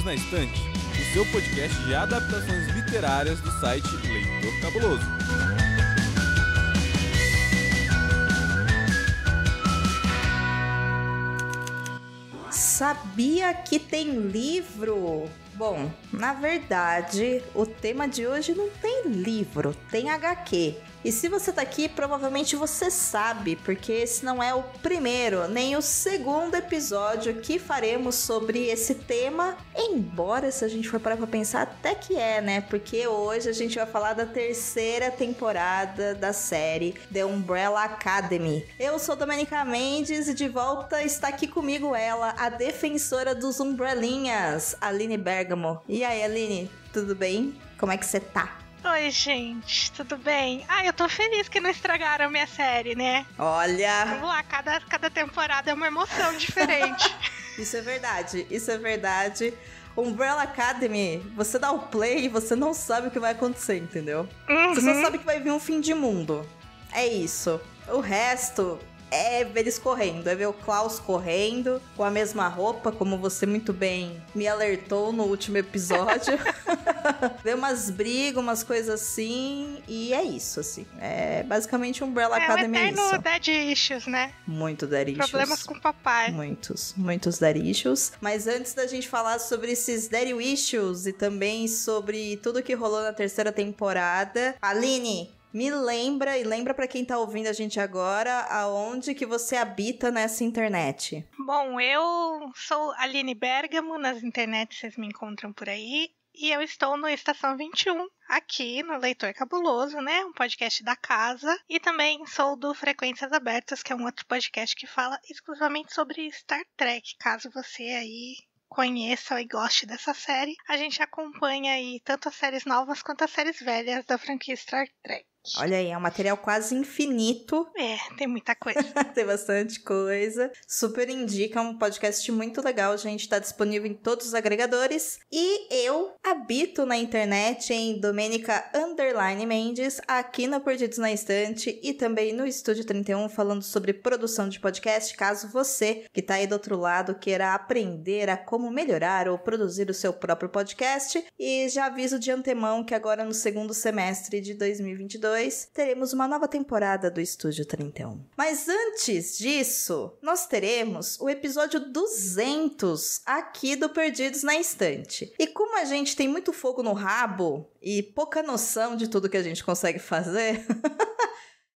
Perdidos na Estante, o seu podcast de adaptações literárias do site Leitor Cabuloso. Sabia que tem livro? Bom, na verdade, o tema de hoje não tem livro, tem HQ. E se você tá aqui, provavelmente você sabe, porque esse não é o primeiro, nem o segundo episódio que faremos sobre esse tema. Embora, se a gente for parar pra pensar, até que é, né? Porque hoje a gente vai falar da terceira temporada da série The Umbrella Academy. Eu sou Domenica Mendes e de volta está aqui comigo ela, a defensora dos Umbrelinhas, Aline Bergamo. E aí, Aline, tudo bem? Como é que você tá? Oi, gente, tudo bem? Eu tô feliz que não estragaram a minha série, né? Olha! Vamos lá, cada temporada é uma emoção diferente. Isso é verdade. Umbrella Academy, você dá o play e você não sabe o que vai acontecer, entendeu? Você só sabe que vai vir um fim de mundo. É isso. O resto é ver eles correndo, é ver o Klaus correndo com a mesma roupa, como você muito bem me alertou no último episódio. Ver umas brigas, umas coisas assim, e é isso, assim. É basicamente Umbrella Academy é isso. Dead Issues, né? Muito Dead Issues. Problemas com o papai. Muitos Dead Issues. Mas antes da gente falar sobre esses Dead Issues e também sobre tudo que rolou na terceira temporada, Aline, me lembra, e lembra pra quem tá ouvindo a gente agora, aonde que você habita nessa internet? Bom, eu sou Aline Bergamo, nas internets vocês me encontram por aí, e eu estou no Estação 21, aqui no Leitor Cabuloso, né, um podcast da casa, e também sou do Frequências Abertas, que é um outro podcast que fala exclusivamente sobre Star Trek, caso você aí conheça e goste dessa série. A gente acompanha aí tanto as séries novas quanto as séries velhas da franquia Star Trek. Olha aí, é um material quase infinito. Tem muita coisa. Tem bastante coisa. Super indica, é um podcast muito legal, gente. Tá disponível em todos os agregadores. E eu habito na internet em Domenica_Mendes, aqui no Perdidos na Estante e também no Estúdio 31, falando sobre produção de podcast, caso você, que tá aí do outro lado, queira aprender a como melhorar ou produzir o seu próprio podcast. E já aviso de antemão que agora no segundo semestre de 2022, teremos uma nova temporada do Estúdio 31. Mas antes disso, nós teremos o episódio 200 aqui do Perdidos na Estante. E como a gente tem muito fogo no rabo e pouca noção de tudo que a gente consegue fazer,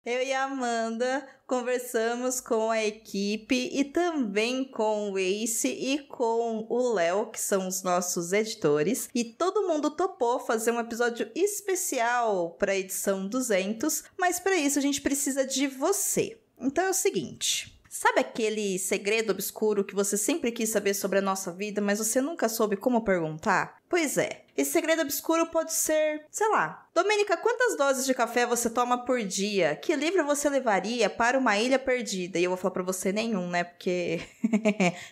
eu e a Amanda conversamos com a equipe e também com o Ace e com o Léo, que são os nossos editores, e todo mundo topou fazer um episódio especial para a edição 200, mas para isso a gente precisa de você. Então é o seguinte, sabe aquele segredo obscuro que você sempre quis saber sobre a nossa vida, mas você nunca soube como perguntar? Pois é, esse segredo obscuro pode ser, sei lá, Domenica, quantas doses de café você toma por dia? Que livro você levaria para uma ilha perdida? E eu vou falar pra você nenhum, né? Porque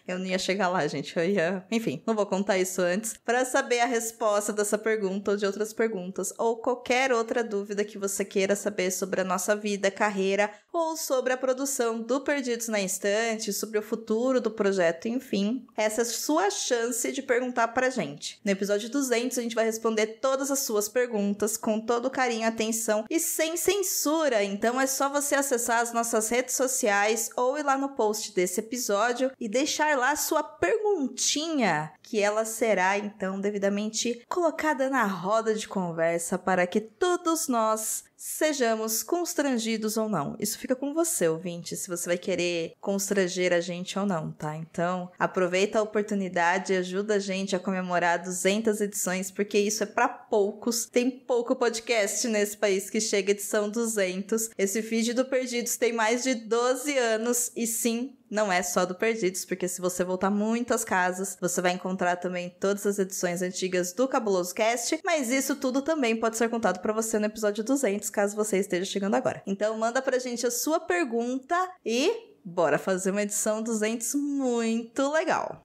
eu não ia chegar lá, gente. Eu ia... Enfim, não vou contar isso antes. Para saber a resposta dessa pergunta ou de outras perguntas, ou qualquer outra dúvida que você queira saber sobre a nossa vida, carreira, ou sobre a produção do Perdidos na Estante, sobre o futuro do projeto, enfim. Essa é a sua chance de perguntar pra gente. No episódio 200, a gente vai responder todas as suas perguntas com todo carinho, atenção e sem censura. Então é só você acessar as nossas redes sociais ou ir lá no post desse episódio e deixar lá sua perguntinha, que ela será então devidamente colocada na roda de conversa para que todos nós sejamos constrangidos ou não. Isso fica com você, ouvinte, se você vai querer constranger a gente ou não, tá? Então, aproveita a oportunidade e ajuda a gente a comemorar 200 edições, porque isso é pra poucos. Tem pouco podcast nesse país que chega à edição 200. Esse feed do Perdidos tem mais de 12 anos e sim, não é só do Perdidos, porque se você voltar muitas casas, você vai encontrar também todas as edições antigas do Cabuloso Cast, mas isso tudo também pode ser contado pra você no episódio 200, caso você esteja chegando agora. Então manda pra gente a sua pergunta e bora fazer uma edição 200 muito legal.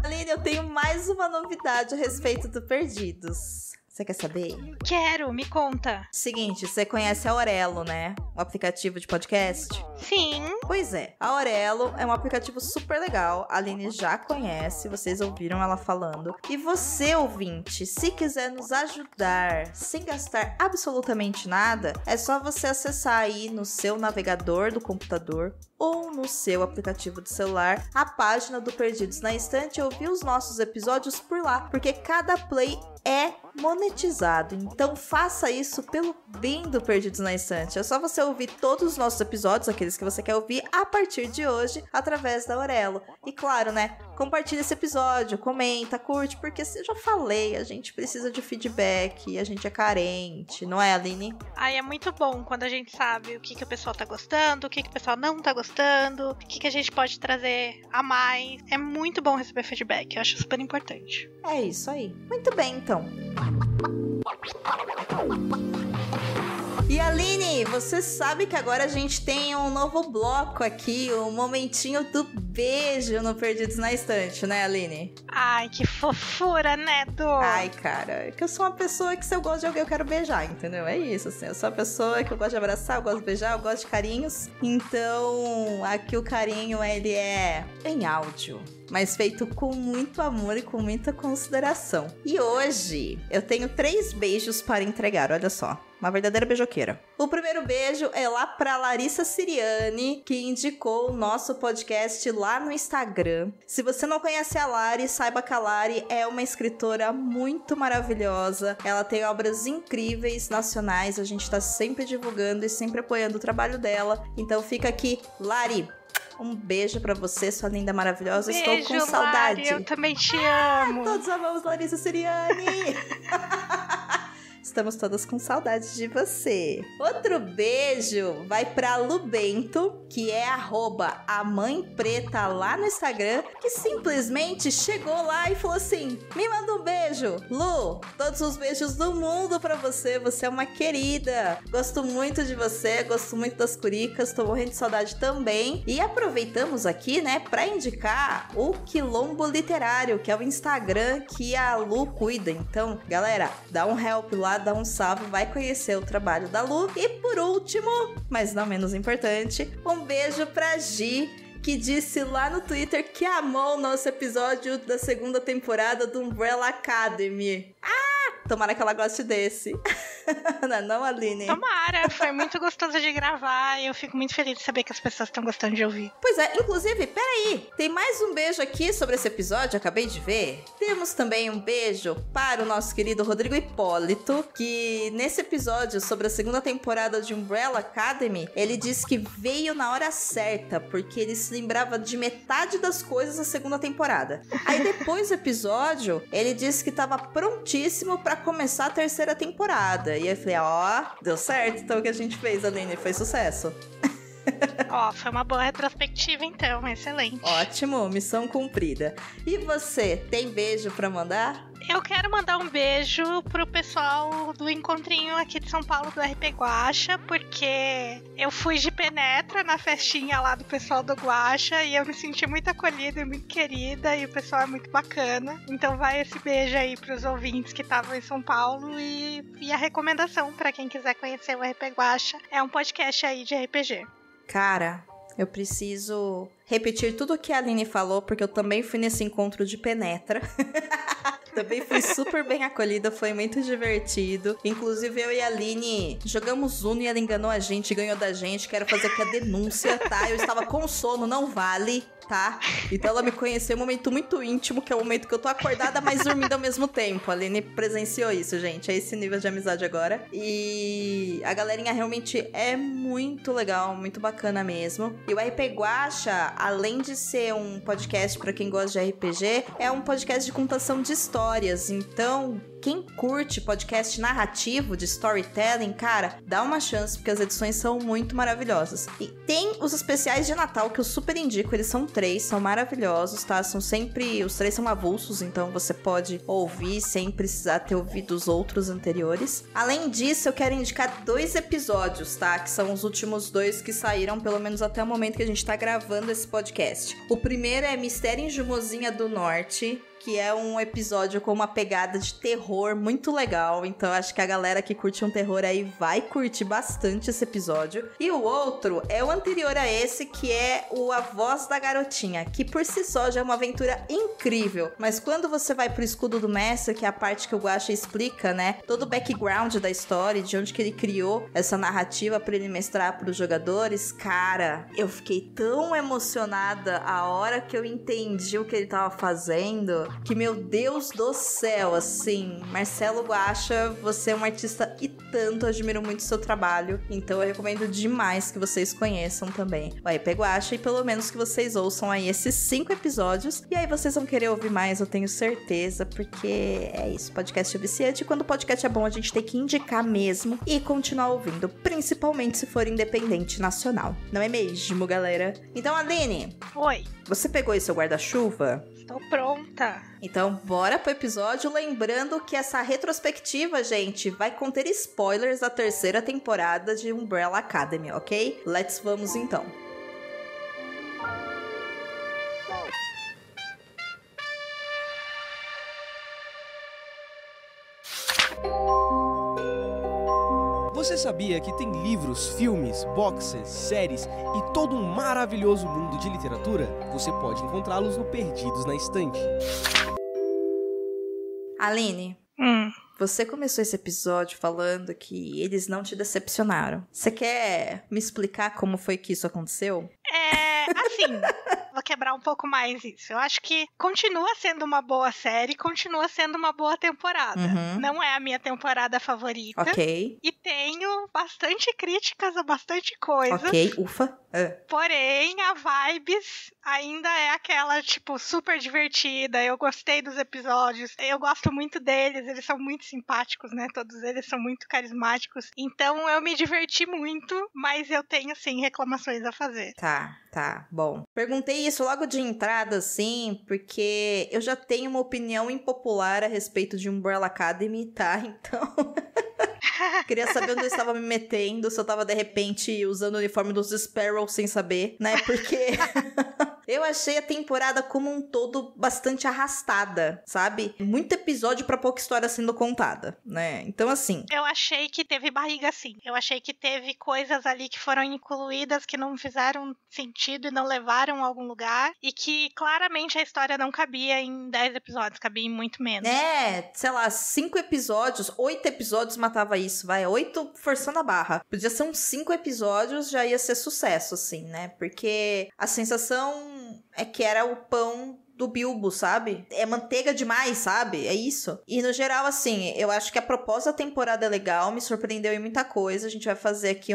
Aline, eu tenho mais uma novidade a respeito do Perdidos. Você quer saber? Quero, me conta. Seguinte, você conhece a Aurelo, né? O aplicativo de podcast? Sim. Pois é, a Aurelo é um aplicativo super legal. A Aline já conhece, vocês ouviram ela falando. E você, ouvinte, se quiser nos ajudar sem gastar absolutamente nada, é só você acessar aí no seu navegador do computador ou no seu aplicativo de celular a página do Perdidos na Estante e ouvir os nossos episódios por lá, porque cada play é monetizado. Então faça isso pelo bem do Perdidos na Estante. É só você ouvir todos os nossos episódios, aqueles que você quer ouvir, a partir de hoje, através da Aurelo. E claro, né? Compartilha esse episódio, comenta, curte, porque eu já falei, a gente precisa de feedback, a gente é carente, não é, Aline? Ai, é muito bom quando a gente sabe o que o pessoal tá gostando, o que o pessoal não tá gostando, o que a gente pode trazer a mais. É muito bom receber feedback, eu acho super importante. É isso aí. Muito bem, então. E Aline, você sabe que agora a gente tem um novo bloco aqui, o momentinho do beijo no Perdidos na Estante, né, Aline? Ai, que fofura, né, Dô? Ai, cara, é que eu sou uma pessoa que se eu gosto de alguém eu quero beijar, entendeu? É isso, assim, eu sou uma pessoa que eu gosto de abraçar, eu gosto de beijar, eu gosto de carinhos. Então, aqui o carinho, ele é em áudio, mas feito com muito amor e com muita consideração. E hoje eu tenho 3 beijos para entregar, olha só. Uma verdadeira beijoqueira. O primeiro beijo é lá pra Larissa Siriani, que indicou o nosso podcast lá no Instagram. Se você não conhece a Lari, saiba que a Lari é uma escritora muito maravilhosa. Ela tem obras incríveis, nacionais. A gente tá sempre divulgando e sempre apoiando o trabalho dela. Então fica aqui, Lari. Um beijo pra você, sua linda maravilhosa. Beijo, estou com saudade. Lari, eu também te amo. Todos amamos Larissa Siriani. Estamos todas com saudade de você. Outro beijo vai pra Lu Bento, que é @amãepreta lá no Instagram, que simplesmente chegou lá e falou assim: me manda um beijo. Lu, todos os beijos do mundo pra você. Você é uma querida. Gosto muito de você, gosto muito das curicas, tô morrendo de saudade também. E aproveitamos aqui, né, pra indicar o Quilombo Literário, que é o Instagram que a Lu cuida. Então, galera, dá um help lá, dá um salve, vai conhecer o trabalho da Lu. E por último, mas não menos importante, um beijo pra Gi, que disse lá no Twitter que amou o nosso episódio da 2ª temporada do Umbrella Academy. Tomara que ela goste desse. Não, Aline? Tomara, foi muito gostoso de gravar e eu fico muito feliz de saber que as pessoas estão gostando de ouvir. Pois é, inclusive, peraí, tem mais um beijo aqui sobre esse episódio, acabei de ver. Temos também um beijo para o nosso querido Rodrigo Hipólito, que nesse episódio sobre a 2ª temporada de Umbrella Academy, ele disse que veio na hora certa, porque ele se lembrava de metade das coisas da 2ª temporada. Aí depois do episódio, ele disse que estava prontíssimo para começar a 3ª temporada. E aí eu falei, deu certo então o que a gente fez, Aline, foi sucesso. Foi uma boa retrospectiva então, excelente. Ótimo, missão cumprida. E você, tem beijo pra mandar? Eu quero mandar um beijo pro pessoal do encontrinho aqui de São Paulo do RP Guaxa, porque eu fui de penetra na festinha lá do pessoal do Guaxa e eu me senti muito acolhida e muito querida e o pessoal é muito bacana. Então vai esse beijo aí pros ouvintes que estavam em São Paulo e a recomendação pra quem quiser conhecer o RP Guaxa é um podcast aí de RPG. Cara, eu preciso repetir tudo o que a Aline falou, porque eu também fui nesse encontro de penetra. Também fui super bem acolhida, foi muito divertido. Inclusive, eu e a Aline jogamos Uno e ela enganou a gente, ganhou da gente. Quero fazer aqui a denúncia, tá? Eu estava com sono, não vale, tá? Então ela me conheceu em um momento muito íntimo, que é o momento que eu tô acordada, mas dormindo ao mesmo tempo. A Aline presenciou isso, gente. É esse nível de amizade agora. E a galerinha realmente é muito legal, muito bacana mesmo. E o RP Guaxa, além de ser um podcast pra quem gosta de RPG, é um podcast de contação de histórias. Então, quem curte podcast narrativo de storytelling, cara, dá uma chance, porque as edições são muito maravilhosas. E tem os especiais de Natal, que eu super indico, eles são 3, são maravilhosos, tá? São sempre, os 3 são avulsos, então você pode ouvir sem precisar ter ouvido os outros anteriores. Além disso, eu quero indicar 2 episódios, tá? Que são os últimos 2 que saíram, pelo menos até o momento que a gente tá gravando esse podcast. O primeiro é Mistério em Jumozinha do Norte, que é um episódio com uma pegada de terror muito legal. Então acho que a galera que curte um terror aí vai curtir bastante esse episódio. E o outro é o anterior a esse, que é o A Voz da Garotinha, que por si só já é uma aventura incrível. Mas quando você vai pro Escudo do Mestre, que é a parte que o Guaxa explica, né, todo o background da história, de onde que ele criou essa narrativa pra ele mestrar pros jogadores, cara, eu fiquei tão emocionada a hora que eu entendi o que ele tava fazendo, que meu Deus do céu, assim, Marcelo Guaxa, você é um artista e tanto, admiro muito o seu trabalho, então eu recomendo demais que vocês conheçam também o RP Guaxa e pelo menos que vocês ouçam aí esses 5 episódios, e aí vocês vão querer ouvir mais, eu tenho certeza, porque é isso, podcast é viciante, e quando o podcast é bom a gente tem que indicar mesmo e continuar ouvindo, principalmente se for independente nacional, não é mesmo, galera? Então, Aline, Oi, você pegou aí seu guarda-chuva? estou pronta. Então, bora pro episódio, lembrando que essa retrospectiva, gente, vai conter spoilers da 3ª temporada de Umbrella Academy, ok? Vamos então. Você sabia que tem livros, filmes, boxes, séries e todo um maravilhoso mundo de literatura? Você pode encontrá-los no Perdidos na Estante. Aline, você começou esse episódio falando que eles não te decepcionaram. Você quer me explicar como foi que isso aconteceu? Assim, vou quebrar um pouco mais isso. Eu acho que continua sendo uma boa série, continua sendo uma boa temporada. Não é a minha temporada favorita. Ok. E tenho bastante críticas a bastante coisa. Ok, ufa. Porém, a vibes ainda é aquela, tipo, super divertida. Eu gostei dos episódios. Eu gosto muito deles. Eles são muito simpáticos, né? Todos eles são muito carismáticos. Então, eu me diverti muito, mas eu tenho, sim, reclamações a fazer. Tá, bom. Perguntei isso logo de entrada, assim, porque eu já tenho uma opinião impopular a respeito de Umbrella Academy, tá? Então... Queria saber onde eu estava me metendo, se eu tava, de repente, usando o uniforme dos Sparrow sem saber, né? Porque... eu achei a temporada como um todo bastante arrastada, sabe? Muito episódio pra pouca história sendo contada, né? Então, assim... eu achei que teve barriga, sim. Eu achei que teve coisas ali que foram incluídas que não fizeram sentido e não levaram a algum lugar. E que, claramente, a história não cabia em 10 episódios. Cabia em muito menos. Sei lá, 5 episódios, 8 episódios matava isso, vai. 8 forçando a barra. Podia ser uns 5 episódios, já ia ser sucesso, assim, né? Porque a sensação é que era o pão do Bilbo, sabe? É manteiga demais, sabe? É isso. E no geral, assim, eu acho que a proposta da temporada é legal, me surpreendeu em muita coisa. A gente vai fazer aqui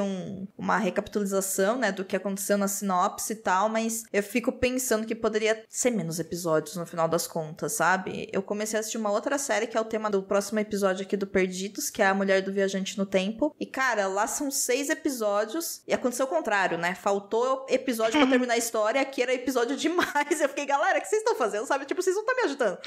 uma recapitulação, né, do que aconteceu na sinopse e tal, mas eu fico pensando que poderia ser menos episódios no final das contas, sabe? Eu comecei a assistir uma outra série que é o tema do próximo episódio aqui do Perdidos, que é A Mulher do Viajante no Tempo. E, cara, lá são 6 episódios e aconteceu o contrário, né? Faltou episódio pra terminar a história, aqui era episódio demais. Eu fiquei, galera, o que vocês estão fazendo, sabe? Tipo, vocês não estão me ajudando.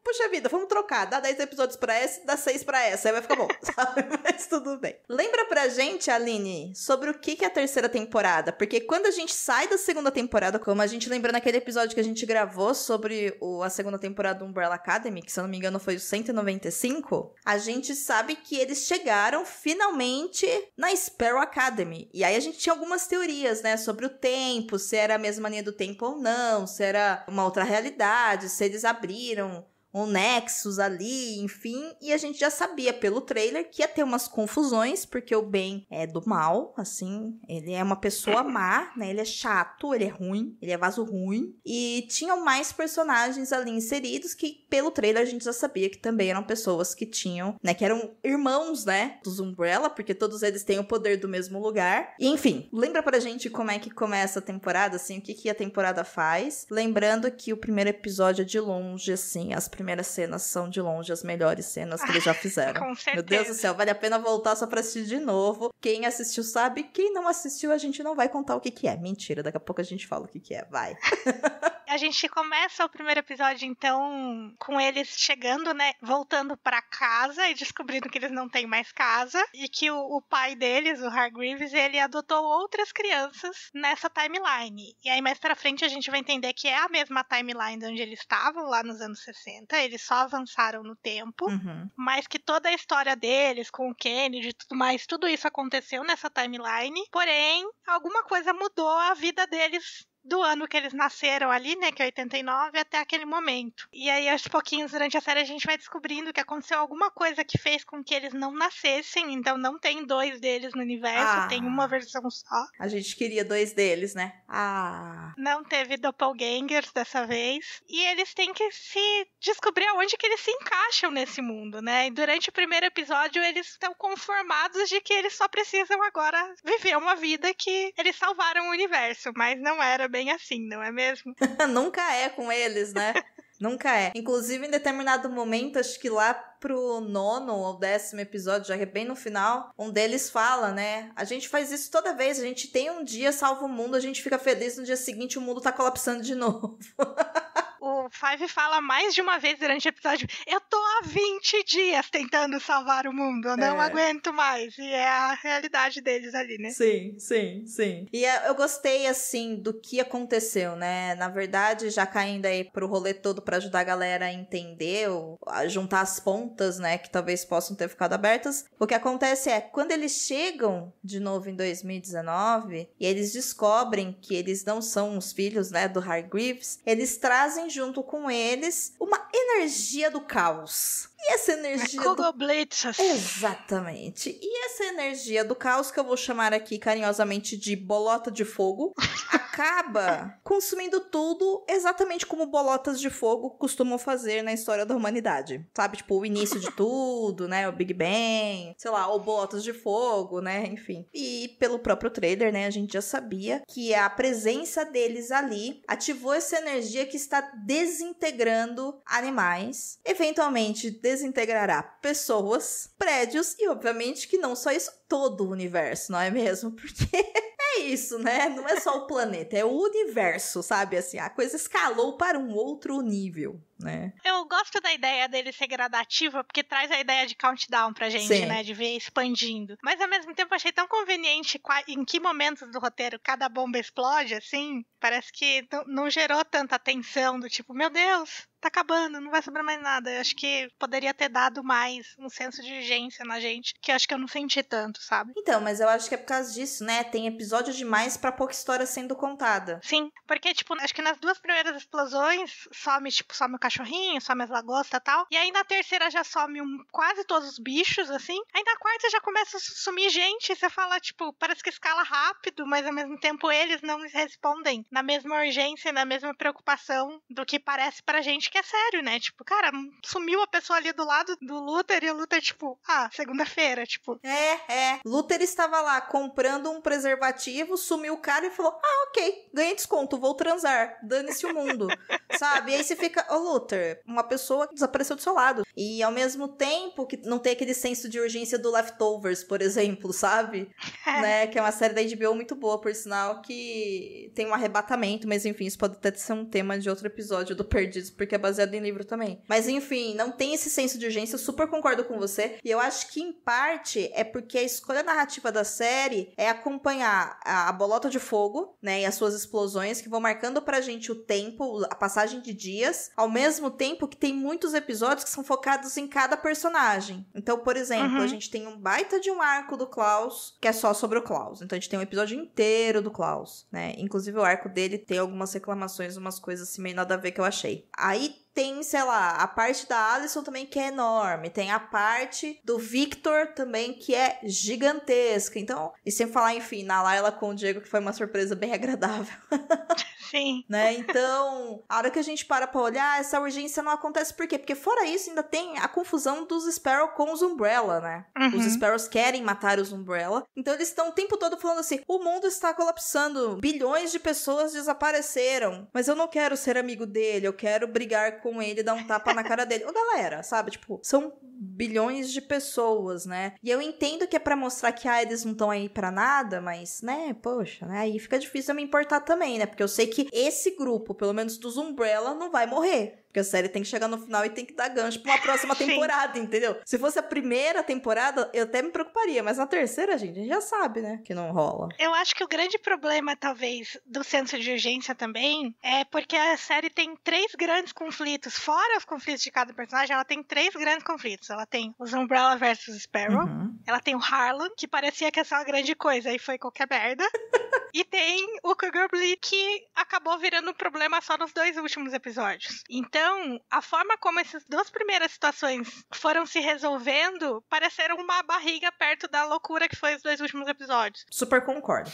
Puxa vida, vamos trocar. Dá 10 episódios pra essa, dá 6 pra essa. Aí vai ficar bom, sabe? Mas tudo bem. Lembra pra gente, Aline, sobre o que é a 3ª temporada? Porque quando a gente sai da 2ª temporada, como a gente lembra naquele episódio que a gente gravou sobre a 2ª temporada do Umbrella Academy, que se eu não me engano foi o 195, a gente sabe que eles chegaram finalmente na Sparrow Academy. E aí a gente tinha algumas teorias, né? Sobre o tempo, se era a mesma linha do tempo ou não, se era uma outra realidade, se eles abriram um nexus ali, enfim, e a gente já sabia pelo trailer que ia ter umas confusões, porque o Ben é do mal, assim, ele é uma pessoa má, né, ele é chato, ele é ruim, ele é vaso ruim, e tinham mais personagens ali inseridos que pelo trailer a gente já sabia que também eram pessoas que tinham, né, que eram irmãos, né, dos Umbrella, porque todos eles têm o poder do mesmo lugar, e enfim, lembra pra gente como é que começa a temporada, assim, o que a temporada faz, lembrando que o primeiro episódio é de longe, assim, as primeiras cenas são de longe as melhores cenas que eles já fizeram. Com certeza. Meu Deus do céu, vale a pena voltar só pra assistir de novo. Quem assistiu sabe, quem não assistiu a gente não vai contar o que é. Mentira, daqui a pouco a gente fala o que é, vai. A gente começa o primeiro episódio, então, com eles chegando, né, voltando pra casa e descobrindo que eles não têm mais casa e que o pai deles, o Hargreaves, ele adotou outras crianças nessa timeline. E aí, mais pra frente, a gente vai entender que é a mesma timeline onde eles estavam, lá nos anos 60. Eles só avançaram no tempo, mas que toda a história deles, com o Kennedy e tudo mais, tudo isso aconteceu nessa timeline. Porém, alguma coisa mudou a vida deles do ano que eles nasceram ali, né, que é 89, até aquele momento. E aí, aos pouquinhos, durante a série, a gente vai descobrindo que aconteceu alguma coisa que fez com que eles não nascessem, então não tem 2 deles no universo, tem uma versão só. A gente queria 2 deles, né? Não teve doppelgangers dessa vez, e eles têm que se descobrir aonde que eles se encaixam nesse mundo, né? E durante o primeiro episódio, eles estão conformados de que eles só precisam agora viver uma vida que eles salvaram o universo, mas não era bem assim, não é mesmo? Nunca é com eles, né? Nunca é. Inclusive, em determinado momento, acho que lá pro 9º ou 10º episódio, já que é bem no final, um deles fala, né? A gente faz isso toda vez, a gente tem um dia, salva o mundo, a gente fica feliz, no dia seguinte o mundo tá colapsando de novo. O Five fala mais de uma vez durante o episódio: eu tô há 20 dias tentando salvar o mundo, eu não aguento mais. E é a realidade deles ali, né? Sim, sim, sim. E eu gostei, assim, do que aconteceu, né? Na verdade, já caindo aí pro rolê todo pra ajudar a galera a entender, a juntar as pontas, né? Que talvez possam ter ficado abertas. O que acontece é, quando eles chegam de novo em 2019, e eles descobrem que eles não são os filhos, né? Do Hargreaves, eles trazem junto com eles uma energia do caos. E essa energia Blitzes. Exatamente. E essa energia do caos, que eu vou chamar aqui carinhosamente de bolota de fogo, acaba consumindo tudo exatamente como bolotas de fogo costumam fazer na história da humanidade. Sabe, tipo, o início de tudo, né? O Big Bang, sei lá, ou bolotas de fogo, né? Enfim. E pelo próprio trailer, né? A gente já sabia que a presença deles ali ativou essa energia que está desintegrando animais, eventualmente desintegrará pessoas, prédios e, obviamente, que não só isso, todo o universo, não é mesmo? Porque é isso, né? Não é só o planeta, é o universo, sabe? Assim, a coisa escalou para um outro nível, né? Eu gosto da ideia dele ser gradativa, porque traz a ideia de countdown pra gente, Sim. né? De ver expandindo. Mas, ao mesmo tempo, eu achei tão conveniente em que momentos do roteiro cada bomba explode, assim. Parece que não gerou tanta tensão do tipo, meu Deus, tá acabando, não vai sobrar mais nada. Eu acho que poderia ter dado mais um senso de urgência na gente, que eu acho que eu não senti tanto, sabe? Então, mas eu acho que é por causa disso, né? Tem episódio demais pra pouca história sendo contada. Sim, porque, tipo, acho que nas 2 primeiras explosões some o cachorrinho, some as lagostas e tal. E aí na terceira já some quase todos os bichos, assim. Aí na quarta já começa a sumir gente. E você fala, tipo, parece que escala rápido, mas ao mesmo tempo eles não respondem na mesma urgência, na mesma preocupação do que parece pra gente que é sério, né? Tipo, cara, sumiu a pessoa ali do lado do Luther e o Luther, tipo, segunda-feira, tipo. Luther estava lá comprando um preservativo, sumiu o cara e falou, ok, ganhei desconto, vou transar, dane-se o mundo, sabe? E aí você fica, Luther, uma pessoa desapareceu do seu lado. E ao mesmo tempo que não tem aquele senso de urgência do Leftovers, por exemplo, sabe? Né? Que é uma série da HBO muito boa, por sinal, que tem um arrebatamento, mas enfim, isso pode até ser um tema de outro episódio do Perdidos, porque é baseado em livro também. Mas enfim, não tem esse senso de urgência, eu super concordo com você, e eu acho que em parte é porque a escolha narrativa da série é acompanhar a bolota de fogo, né, e as suas explosões, que vão marcando pra gente o tempo, a passagem de dias, ao mesmo tempo que tem muitos episódios que são focados em cada personagem. Então, por exemplo, a gente tem um baita de um arco do Klaus, que é só sobre o Klaus. Então a gente tem um episódio inteiro do Klaus, né? Inclusive o arco dele tem algumas reclamações, umas coisas assim meio nada a ver que eu achei. Aí tem, sei lá, a parte da Alison também que é enorme. Tem a parte do Victor também que é gigantesca. Então, e sem falar, enfim, na Layla com o Diego, que foi uma surpresa bem agradável. Sim. Né? Então, a hora que a gente para pra olhar, essa urgência não acontece por quê? Porque fora isso, ainda tem a confusão dos Sparrow com os Umbrella, né? Os Sparrows querem matar os Umbrella. Então, eles estão o tempo todo falando assim, o mundo está colapsando, bilhões de pessoas desapareceram, mas eu não quero ser amigo dele, eu quero brigar com ele, dar um tapa na cara dele. Ô, galera, sabe? Tipo, são bilhões de pessoas, né? E eu entendo que é pra mostrar que eles não estão aí pra nada, mas, né, poxa, né? Aí fica difícil eu me importar também, né? Porque eu sei que esse grupo, pelo menos dos Umbrella, não vai morrer. Porque a série tem que chegar no final e tem que dar gancho pra uma próxima temporada, entendeu? Se fosse a primeira temporada, eu até me preocuparia. Mas na terceira, gente, a gente já sabe, né? Que não rola. Eu acho que o grande problema, talvez, do senso de urgência também, é porque a série tem 3 grandes conflitos. Fora os conflitos de cada personagem, ela tem 3 grandes conflitos. Ela tem os Umbrella versus Sparrow. Ela tem o Harlan, que parecia que ia ser uma grande coisa e foi qualquer merda. E tem o Cougar Bleed, que acabou virando um problema só nos 2 últimos episódios. Então, a forma como essas 2 primeiras situações foram se resolvendo pareceram uma barriga perto da loucura que foi os 2 últimos episódios. Super concordo.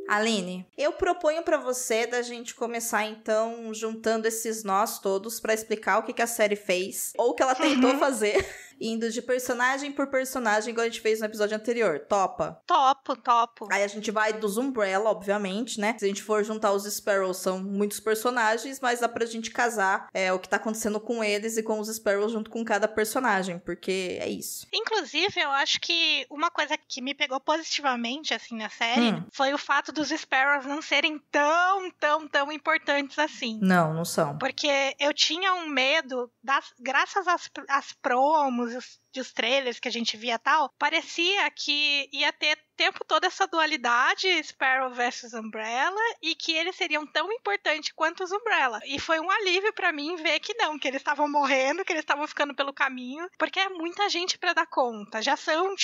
Aline, eu proponho pra você da gente começar, então, juntando esses nós todos pra explicar o que a série fez, ou o que ela tentou fazer, indo de personagem por personagem, igual a gente fez no episódio anterior. Topa? Topo. Aí a gente vai dos Umbrella, obviamente, né? Se a gente for juntar os Sparrows, são muitos personagens, mas dá pra gente casar o que tá acontecendo com eles e com os Sparrows junto com cada personagem, porque é isso. Inclusive, eu acho que uma coisa que me pegou positivamente, assim, na série, foi o fato dos Sparrows não serem tão importantes assim. Não são. Porque eu tinha um medo, graças às promos, dos trailers que a gente via e tal, parecia que ia ter o tempo todo essa dualidade Sparrow versus Umbrella e que eles seriam tão importantes quanto os Umbrella. E foi um alívio pra mim ver que não, que eles estavam morrendo, que eles estavam ficando pelo caminho, porque é muita gente pra dar conta. Já são,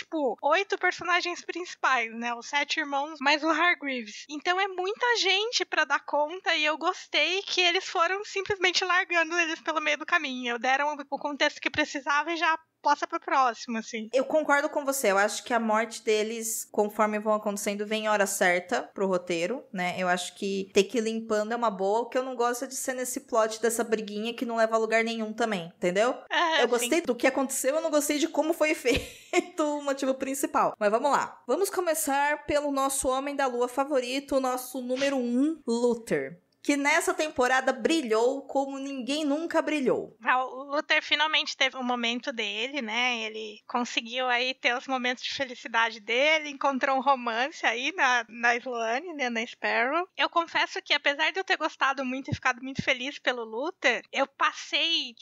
8 personagens principais, né? Os 7 irmãos mais o Hargreaves. Então é muita gente pra dar conta e eu gostei que eles foram simplesmente largando eles pelo meio do caminho. Deram o contexto que precisava e já passa pro próximo, assim. Eu concordo com você. Eu acho que a morte deles, conforme vão acontecendo, vem em hora certa pro roteiro, né? Eu acho que ter que ir limpando é uma boa. O que eu não gosto é de ser nesse plot dessa briguinha que não leva a lugar nenhum também, entendeu? Eu gostei do que aconteceu, eu não gostei de como foi feito o motivo principal. Mas vamos lá. Vamos começar pelo nosso Homem da Lua favorito, o nosso número 1, Luther. Que nessa temporada brilhou como ninguém nunca brilhou. O Luther finalmente teve um momento dele, né? Ele conseguiu aí ter os momentos de felicidade dele, encontrou um romance aí na Sloane, né? Na Sparrow. Eu confesso que, apesar de eu ter gostado muito e ficado muito feliz pelo Luther, eu passei,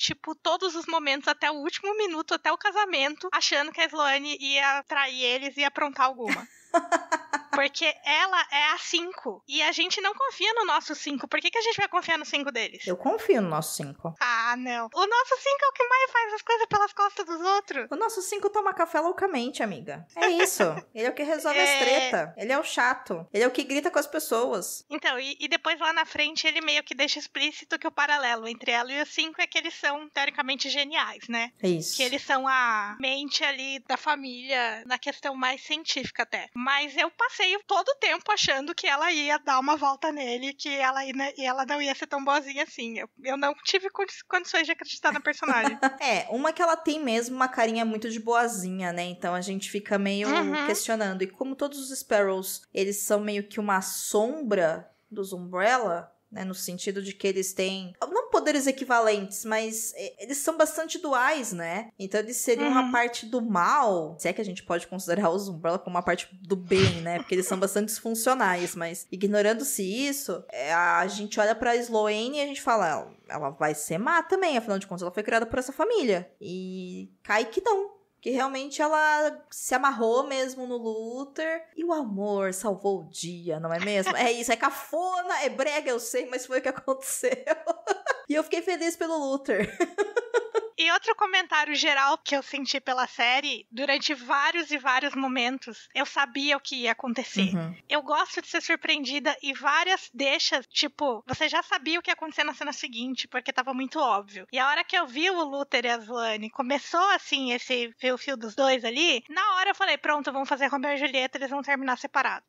todos os momentos até o último minuto, até o casamento, achando que a Sloane ia trair eles e ia aprontar alguma. Porque ela é a 5. E a gente não confia no nosso 5. Por que a gente vai confiar no 5 deles? Eu confio no nosso 5. Ah, não. O nosso 5 é o que mais faz as coisas pelas costas dos outros. O nosso 5 toma café loucamente, amiga. É isso. Ele é o que resolve as treta. Ele é o chato. Ele é o que grita com as pessoas. Então, e depois lá na frente ele meio que deixa explícito que o paralelo entre ela e o 5 é que eles são teoricamente geniais, né? É isso. Que eles são a mente ali da família na questão mais científica até. Mas eu passei todo o tempo achando que ela ia dar uma volta nele, que ela não ia ser tão boazinha assim. Eu não tive condições de acreditar na personagem. Uma que ela tem mesmo uma carinha muito de boazinha, né? Então a gente fica meio questionando. E como todos os Sparrows, eles são meio que uma sombra dos Umbrella, né, no sentido de que eles têm, não poderes equivalentes, mas eles são bastante duais, né? Então eles seriam uma parte do mal, se é que a gente pode considerar os Umbrella como uma parte do bem, né? Porque eles são bastante disfuncionais, mas ignorando-se isso, a gente olha pra Sloane e a gente fala, ela vai ser má também, afinal de contas ela foi criada por essa família. E cai que não. Que realmente ela se amarrou mesmo no Luther. E o amor salvou o dia, não é mesmo? É isso, é cafona, é brega, eu sei, mas foi o que aconteceu. E eu fiquei feliz pelo Luther. E outro comentário geral que eu senti pela série, durante vários e vários momentos, eu sabia o que ia acontecer. Eu gosto de ser surpreendida e várias deixas, você já sabia o que ia acontecer na cena seguinte, porque tava muito óbvio. E a hora que eu vi o Luther e a Sloane, começou assim, esse fio dos dois ali, na hora eu falei, pronto, vamos fazer Romeu e Julieta, eles vão terminar separados.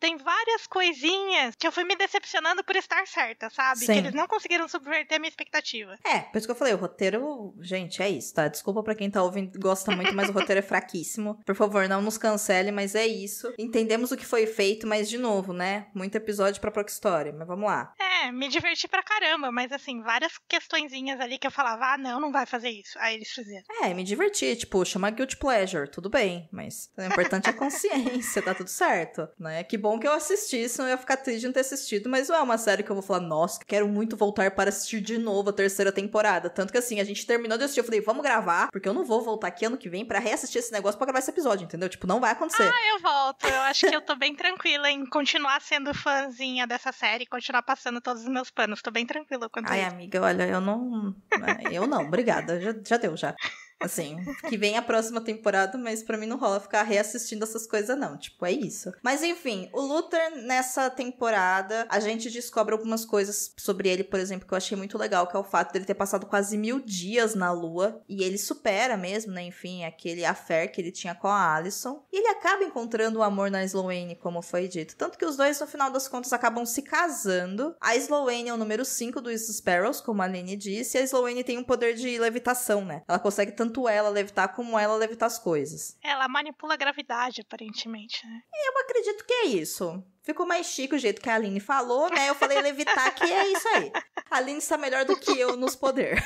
Tem várias coisinhas que eu fui me decepcionando por estar certa, sabe? Sim. Que eles não conseguiram subverter a minha expectativa. Por isso que eu falei, o roteiro... Gente, é isso, tá? Desculpa pra quem tá ouvindo, gosta muito, mas o roteiro é fraquíssimo. Por favor, não nos cancele, mas é isso. Entendemos o que foi feito, mas de novo, né? Muito episódio pra pouca história, mas vamos lá. Me diverti pra caramba, mas assim, várias questõezinhas ali que eu falava, não vai fazer isso. Aí eles fizeram. Me diverti, tipo, chama Guilty Pleasure, tudo bem, mas o importante é a consciência, tá tudo certo, né? Que bom que eu assisti, senão eu ia ficar triste de não ter assistido, mas não é uma série que eu vou falar, nossa, quero muito voltar para assistir de novo a terceira temporada. Tanto que assim, a gente terminou de assistir, eu falei, vamos gravar, porque eu não vou voltar aqui ano que vem pra reassistir esse negócio pra gravar esse episódio, entendeu? Tipo, não vai acontecer. Eu volto, eu acho que eu tô bem tranquila em continuar sendo fãzinha dessa série, continuar passando todos os meus panos, tô bem tranquila quanto a isso. Amiga, olha, eu não, obrigada, já deu já. Assim, que vem a próxima temporada, mas pra mim não rola ficar reassistindo essas coisas não, tipo, é isso. Mas enfim, o Luther nessa temporada, a gente descobre algumas coisas sobre ele, por exemplo, que eu achei muito legal, que é o fato dele ter passado quase 1000 dias na Lua, e ele supera mesmo, né, enfim, aquele affair que ele tinha com a Alyson, e ele acaba encontrando o amor na Sloane, como foi dito, tanto que os dois, no final das contas, acabam se casando. A Sloane é o número 5 dos Sparrows, como a Aline disse, e a Sloane tem um poder de levitação, né, ela consegue tanto ela levitar como ela levitar as coisas. Ela manipula a gravidade, aparentemente, né? Eu acredito que é isso. Ficou mais chique o jeito que a Aline falou, né? Eu falei levitar, que é isso aí. A Aline está melhor do que eu nos poderes.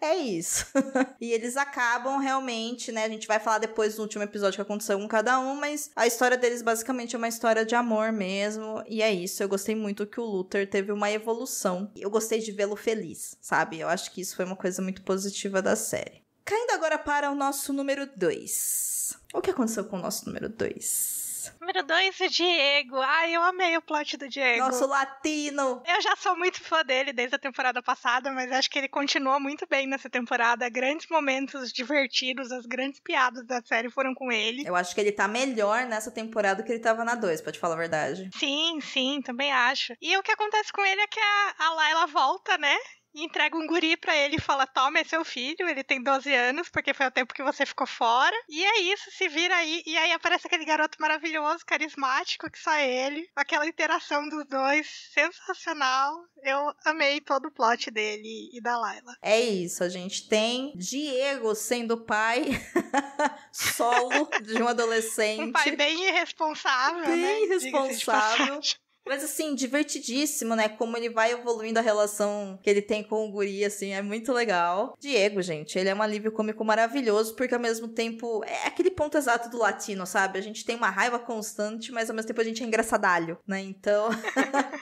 É isso. E eles acabam realmente, né? A gente vai falar depois no último episódio que aconteceu com cada um, mas a história deles basicamente é uma história de amor mesmo. E é isso. Eu gostei muito que o Luther teve uma evolução. Eu gostei de vê-lo feliz, sabe? Eu acho que isso foi uma coisa muito positiva da série. Caindo agora para o nosso número 2. O que aconteceu com o nosso número 2? Número 2, o Diego. Eu amei o plot do Diego. Nosso latino. Eu já sou muito fã dele desde a temporada passada, mas acho que ele continua muito bem nessa temporada. Grandes momentos divertidos, as grandes piadas da série foram com ele. Eu acho que ele tá melhor nessa temporada que ele tava na 2, pra te falar a verdade. Sim, também acho. E o que acontece com ele é que a Layla volta, né? E entrega um guri pra ele e fala, toma, é seu filho, ele tem 12 anos, porque foi o tempo que você ficou fora. E é isso, se vira aí. E aí aparece aquele garoto maravilhoso, carismático, que só ele. Aquela interação dos dois, sensacional. Eu amei todo o plot dele e da Layla. É isso, a gente tem Diego sendo pai solo de um adolescente. Um pai bem irresponsável, né? Bem irresponsável. Mas assim, divertidíssimo, né? Como ele vai evoluindo a relação que ele tem com o guri, assim, é muito legal. Diego, gente, ele é um alívio cômico maravilhoso, porque ao mesmo tempo é aquele ponto exato do latino, sabe? A gente tem uma raiva constante, mas ao mesmo tempo a gente é engraçadalho, né? Então,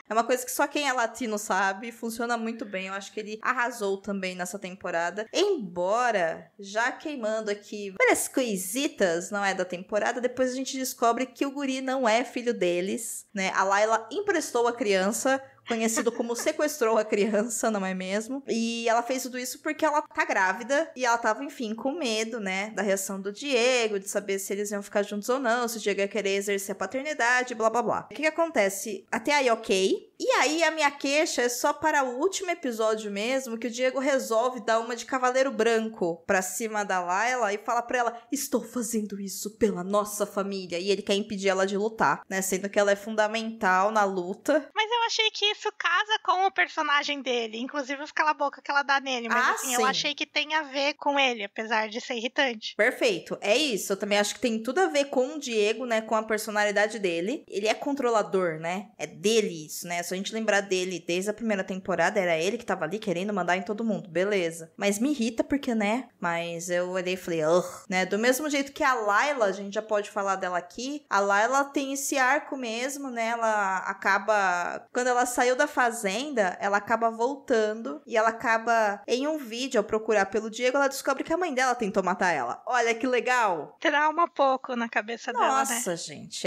é uma coisa que só quem é latino sabe, funciona muito bem. Eu acho que ele arrasou também nessa temporada. Embora, já queimando aqui várias coisitas, não é, da temporada, depois a gente descobre que o guri não é filho deles, né? A Layla emprestou a criança, conhecido como sequestrou a criança, não é mesmo? E ela fez tudo isso porque ela tá grávida e ela tava, enfim, com medo, né, da reação do Diego, de saber se eles iam ficar juntos ou não, se o Diego ia querer exercer a paternidade, blá blá blá. O que acontece? Até aí, ok. E aí, a minha queixa é só para o último episódio mesmo, que o Diego resolve dar uma de cavaleiro branco pra cima da Layla e fala pra ela, estou fazendo isso pela nossa família. E ele quer impedir ela de lutar, né, sendo que ela é fundamental na luta. Mas eu achei que isso casa com o personagem dele, inclusive os cala-boca que ela dá nele, mas assim, sim. Eu achei que tem a ver com ele, apesar de ser irritante. Perfeito, é isso, eu também acho que tem tudo a ver com o Diego, né, com a personalidade dele. Ele é controlador, né, é dele isso, né, se a gente lembrar dele desde a primeira temporada, era ele que tava ali querendo mandar em todo mundo, beleza. Mas me irrita porque, né, mas eu olhei e falei, né, do mesmo jeito que a Layla, a gente já pode falar dela aqui, a Layla tem esse arco mesmo, né, ela acaba, quando ela saiu da fazenda, ela acaba voltando e ela acaba, em um vídeo, ao procurar pelo Diego, ela descobre que a mãe dela tentou matar ela. Olha que legal! Trauma pouco na cabeça dela, né? Nossa, gente,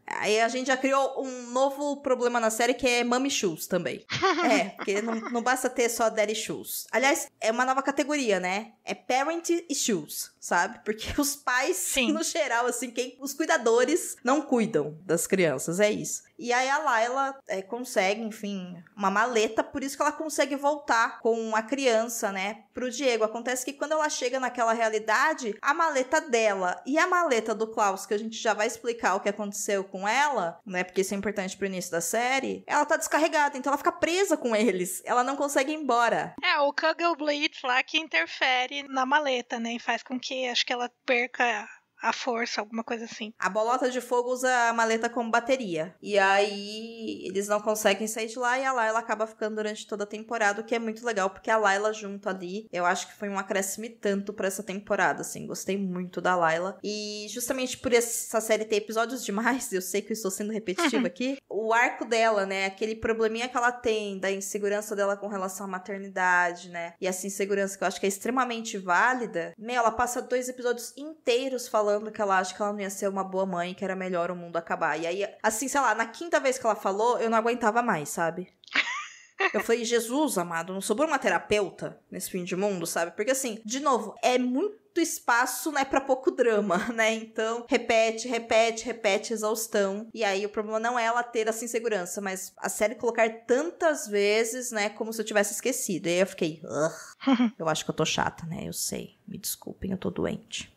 Aí a gente já criou um novo problema na série que é Mommy Shoes também. Porque não basta ter só Daddy Shoes. Aliás, é uma nova categoria, né? É Parent Shoes, sabe? Porque os pais, Sim. no geral, assim, os cuidadores não cuidam das crianças, é isso. E aí a Layla consegue, enfim, uma maleta, por isso que ela consegue voltar com a criança, né, pro Diego. Acontece que quando ela chega naquela realidade, a maleta dela e a maleta do Klaus, que a gente já vai explicar o que aconteceu com ela, né, porque isso é importante pro início da série, ela tá descarregada, então ela fica presa com eles. Ela não consegue ir embora. O Kugel Blitz lá que interfere na maleta, né, e faz com que, acho que ela perca a força, alguma coisa assim. A bolota de fogo usa a maleta como bateria. E aí eles não conseguem sair de lá e a Layla acaba ficando durante toda a temporada, o que é muito legal, porque a Layla junto ali, eu acho que foi um acréscimo e tanto pra essa temporada, assim. Gostei muito da Layla. E justamente por essa série ter episódios demais, eu sei que eu estou sendo repetitiva aqui, o arco dela, né, aquele probleminha que ela tem, da insegurança dela com relação à maternidade, né, e essa insegurança que eu acho que é extremamente válida, ela passa 2 episódios inteiros falando que ela acha que ela não ia ser uma boa mãe, que era melhor o mundo acabar. E aí, assim, sei lá, na 5ª vez que ela falou, eu não aguentava mais, sabe? Eu falei, Jesus, amado, não sobrou uma terapeuta nesse fim de mundo, sabe? Porque assim, de novo, é muito espaço, né, pra pouco drama, né? Então, repete, exaustão. E aí, o problema não é ela ter essa insegurança, mas a série colocar tantas vezes, né, como se eu tivesse esquecido. E aí eu fiquei, eu acho que eu tô chata, né? Eu sei. Me desculpem, eu tô doente.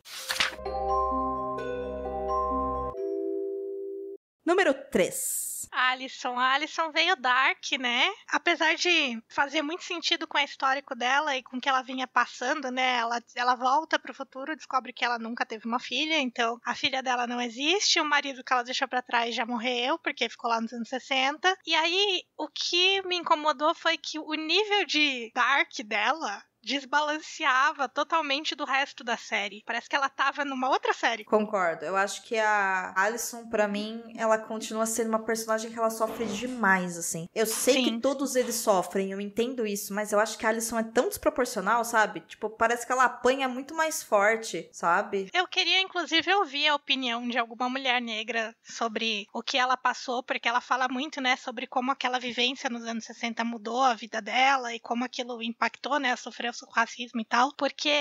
Número 3. A Alison veio dark, né? Apesar de fazer muito sentido com o histórico dela e com o que ela vinha passando, né? Ela volta pro futuro, descobre que ela nunca teve uma filha, então a filha dela não existe, o marido que ela deixou pra trás já morreu, porque ficou lá nos anos 60. E aí, o que me incomodou foi que o nível de dark dela desbalanceava totalmente do resto da série. Parece que ela tava numa outra série. Concordo. Eu acho que a Alison, pra mim, ela continua sendo uma personagem que ela sofre demais, assim. Eu sei que todos eles sofrem, eu entendo isso, mas eu acho que a Alison é tão desproporcional, sabe? Tipo, parece que ela apanha muito mais forte, sabe? Eu queria, inclusive, ouvir a opinião de alguma mulher negra sobre o que ela passou, porque ela fala muito, né, sobre como aquela vivência nos anos 60 mudou a vida dela e como aquilo impactou, né, sofreu racismo e tal, porque,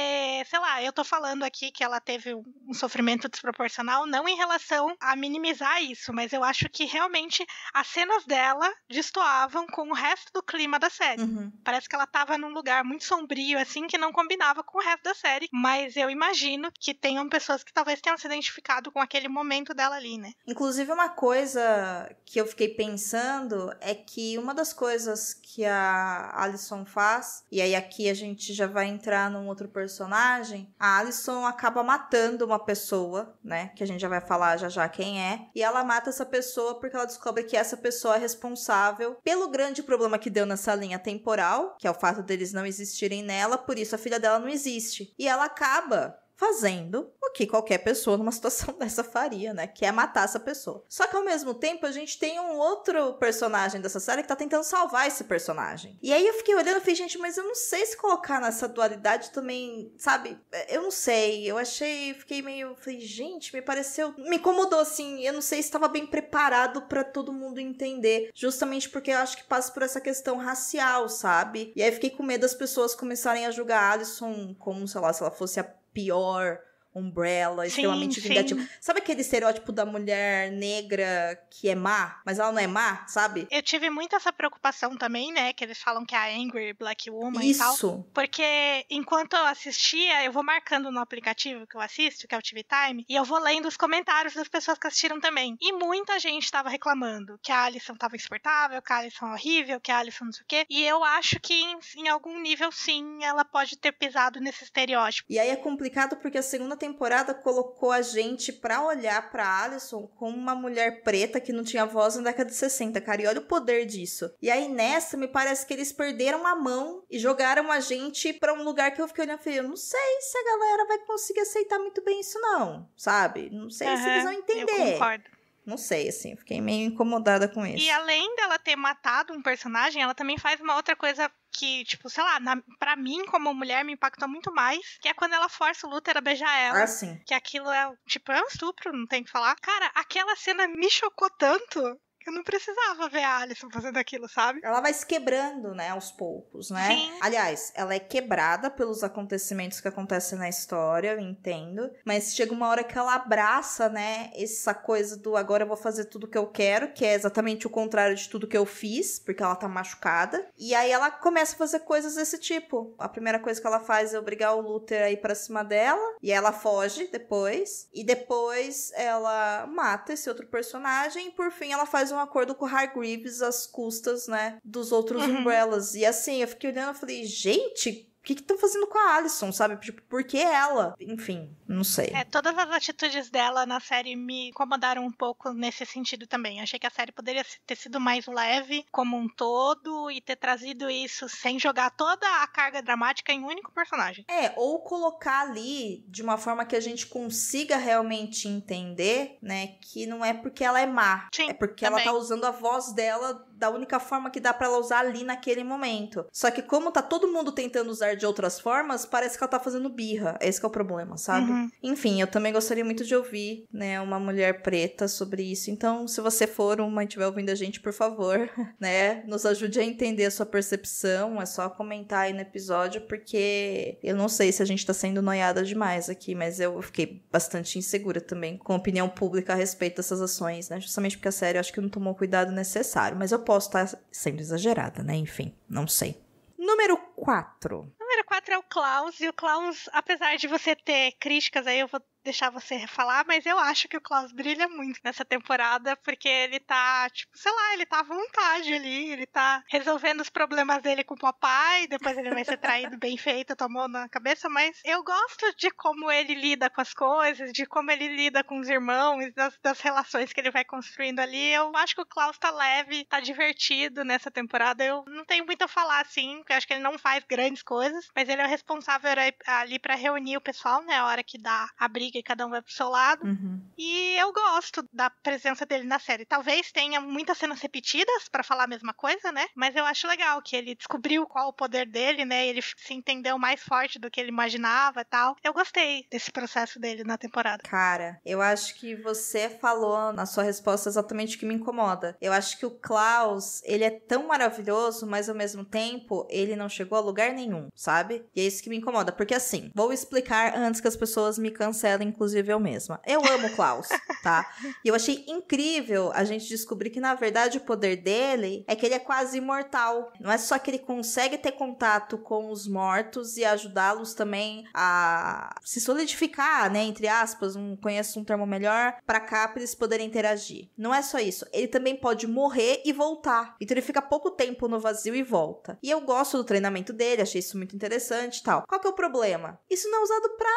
sei lá, eu tô falando aqui que ela teve um sofrimento desproporcional, não em relação a minimizar isso, mas eu acho que realmente as cenas dela destoavam com o resto do clima da série. Parece que ela tava num lugar muito sombrio, assim, que não combinava com o resto da série, mas eu imagino que tenham pessoas que talvez tenham se identificado com aquele momento dela ali, né? Inclusive, uma coisa que eu fiquei pensando é que uma das coisas que a Alison faz, e aí aqui a gente já vai entrar num outro personagem, a Alison acaba matando uma pessoa, né, que a gente já vai falar já quem é, e ela mata essa pessoa porque ela descobre que essa pessoa é responsável pelo grande problema que deu nessa linha temporal, que é o fato deles não existirem nela, por isso a filha dela não existe. E ela acaba fazendo o que qualquer pessoa numa situação dessa faria, né? Que é matar essa pessoa. Só que ao mesmo tempo a gente tem um outro personagem dessa série que tá tentando salvar esse personagem. E aí eu fiquei olhando e falei, gente, mas eu não sei se colocar nessa dualidade também, sabe? Eu não sei. Eu achei, fiquei meio, falei, gente, me incomodou assim. Eu não sei se estava bem preparado pra todo mundo entender. Justamente porque eu acho que passa por essa questão racial, sabe? E aí eu fiquei com medo das pessoas começarem a julgar a Alison como, sei lá, se ela fosse a pior Umbrella, extremamente vingativa. Sabe aquele estereótipo da mulher negra que é má, mas ela não é má, sabe? Eu tive muito essa preocupação também, né, que eles falam que é a Angry Black Woman Isso. E tal. Porque enquanto eu assistia, eu vou marcando no aplicativo que eu assisto, que é o TV Time, e eu vou lendo os comentários das pessoas que assistiram também. E muita gente tava reclamando que a Alison tava insuportável, que a Alison é horrível, que a Alison não sei o quê. E eu acho que em algum nível, sim, ela pode ter pisado nesse estereótipo. E aí é complicado porque a segunda temporada colocou a gente pra olhar pra Alison como uma mulher preta que não tinha voz na década de 60, cara. E olha o poder disso. E aí nessa, me parece que eles perderam a mão e jogaram a gente pra um lugar que eu fiquei olhando e falei, eu não sei se a galera vai conseguir aceitar muito bem isso não, sabe? Não sei se eles vão entender. Eu concordo. Não sei, assim, fiquei meio incomodada com isso. E além dela ter matado um personagem, ela também faz uma outra coisa que, tipo, sei lá, pra mim, como mulher, me impactou muito mais, que é quando ela força o Luther a beijar ela. Ah, sim. Que aquilo é, tipo, é um estupro, não tem o que falar. Cara, aquela cena me chocou tanto que eu não precisava ver a Alison fazendo aquilo, sabe? Ela vai se quebrando, né, aos poucos, né? Sim. Aliás, ela é quebrada pelos acontecimentos que acontecem na história, eu entendo. Mas chega uma hora que ela abraça, né, essa coisa do agora eu vou fazer tudo que eu quero, que é exatamente o contrário de tudo que eu fiz, porque ela tá machucada. E aí ela começa a fazer coisas desse tipo. A primeira coisa que ela faz é obrigar o Luther a ir pra cima dela. E ela foge depois. E depois ela mata esse outro personagem. E por fim ela faz um acordo com o Hargreaves às custas, né, dos outros Umbrellas. E assim, eu fiquei olhando e falei, gente, que estão fazendo com a Alicent, sabe? Tipo, por que ela? Enfim, não sei. Todas as atitudes dela na série me incomodaram um pouco nesse sentido também. Achei que a série poderia ter sido mais leve como um todo e ter trazido isso sem jogar toda a carga dramática em um único personagem. Ou colocar ali de uma forma que a gente consiga realmente entender, né, que não é porque ela é má. Sim, é porque também. ela tá usando a voz dela da única forma que dá pra ela usar ali naquele momento. Só que como tá todo mundo tentando usar de outras formas, parece que ela tá fazendo birra. Esse que é o problema, sabe? Uhum. Enfim, eu também gostaria muito de ouvir, né, uma mulher preta sobre isso. Então, se você for uma e estiver ouvindo a gente, por favor, né, nos ajude a entender a sua percepção. É só comentar aí no episódio, porque eu não sei se a gente tá sendo noiada demais aqui, mas eu fiquei bastante insegura também com a opinião pública a respeito dessas ações, né? Justamente porque a série eu acho que não tomou o cuidado necessário. Mas eu posso estar sendo exagerada, né? Enfim, não sei. Número 4. Número 4 é o Klaus, e o Klaus, apesar de você ter críticas, aí eu vou deixar você falar, mas eu acho que o Klaus brilha muito nessa temporada, porque ele tá, tipo, sei lá, ele tá à vontade ali, ele tá resolvendo os problemas dele com o papai, depois ele vai ser traído bem feito, tomou na cabeça, mas eu gosto de como ele lida com as coisas, de como ele lida com os irmãos, das relações que ele vai construindo ali. Eu acho que o Klaus tá leve, tá divertido nessa temporada. Eu não tenho muito a falar, assim, porque eu acho que ele não faz grandes coisas, mas ele é o responsável ali pra reunir o pessoal, né, a hora que dá a briga e cada um vai pro seu lado. Uhum. E eu gosto da presença dele na série. Talvez tenha muitas cenas repetidas pra falar a mesma coisa, né? Mas eu acho legal que ele descobriu qual o poder dele, né? Ele se entendeu mais forte do que ele imaginava e tal. Eu gostei desse processo dele na temporada. Cara, eu acho que você falou na sua resposta exatamente o que me incomoda. Eu acho que o Klaus, ele é tão maravilhoso, mas ao mesmo tempo, ele não chegou a lugar nenhum, sabe? E é isso que me incomoda. Porque assim, vou explicar antes que as pessoas me cancelem, inclusive eu mesma. Eu amo o Klaus, tá? E eu achei incrível a gente descobrir que, na verdade, o poder dele é que ele é quase imortal. Não é só que ele consegue ter contato com os mortos e ajudá-los também a se solidificar, né? Entre aspas, não conheço um termo melhor, pra cá, pra eles poderem interagir. Não é só isso. Ele também pode morrer e voltar. Então ele fica pouco tempo no vazio e volta. E eu gosto do treinamento dele, achei isso muito interessante e tal. Qual que é o problema? Isso não é usado pra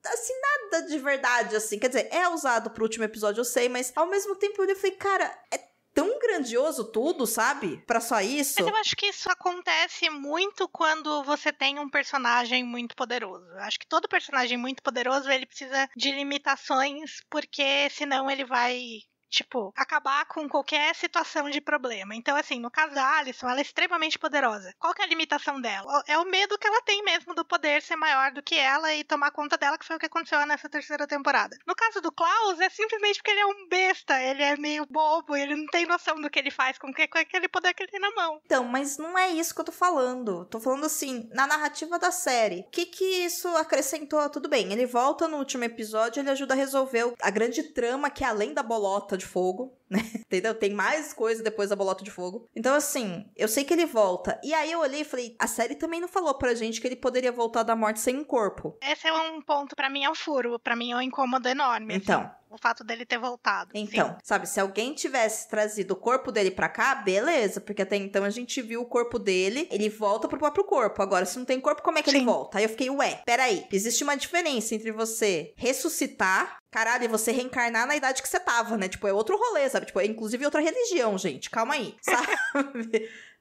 assim, nada de verdade, assim. Quer dizer, é usado pro último episódio, eu sei, mas ao mesmo tempo eu falei, cara, é tão grandioso tudo, sabe? Pra só isso. Mas eu acho que isso acontece muito quando você tem um personagem muito poderoso. Eu acho que todo personagem muito poderoso, ele precisa de limitações, porque senão ele vai, tipo, acabar com qualquer situação de problema. Então, assim, no caso da Alicent, ela é extremamente poderosa. Qual que é a limitação dela? É o medo que ela tem mesmo do poder ser maior do que ela e tomar conta dela, que foi o que aconteceu nessa terceira temporada. No caso do Klaus, é simplesmente porque ele é um besta, ele é meio bobo, ele não tem noção do que ele faz com aquele poder que ele tem na mão. Então, mas não é isso que eu tô falando. Tô falando assim, na narrativa da série. O que isso acrescentou? Tudo bem, ele volta no último episódio, ele ajuda a resolver a grande trama que é além da bolota de fogo, né? Entendeu? Tem mais coisa depois da bolota de fogo. Então, assim, eu sei que ele volta. E aí eu olhei e falei, a série também não falou pra gente que ele poderia voltar da morte sem um corpo. Esse é um ponto, pra mim, é um furo. Pra mim é um incômodo enorme. Então. Assim, o fato dele ter voltado. Então, sim. Sabe, se alguém tivesse trazido o corpo dele pra cá, beleza. Porque até então a gente viu o corpo dele, ele volta pro próprio corpo. Agora, se não tem corpo, como é que ele volta? Aí eu fiquei, peraí. Existe uma diferença entre você ressuscitar, caralho, e você reencarnar na idade que você tava, né? Tipo, é outro rolê, sabe? Tipo, é inclusive outra religião, gente. Calma aí, sabe?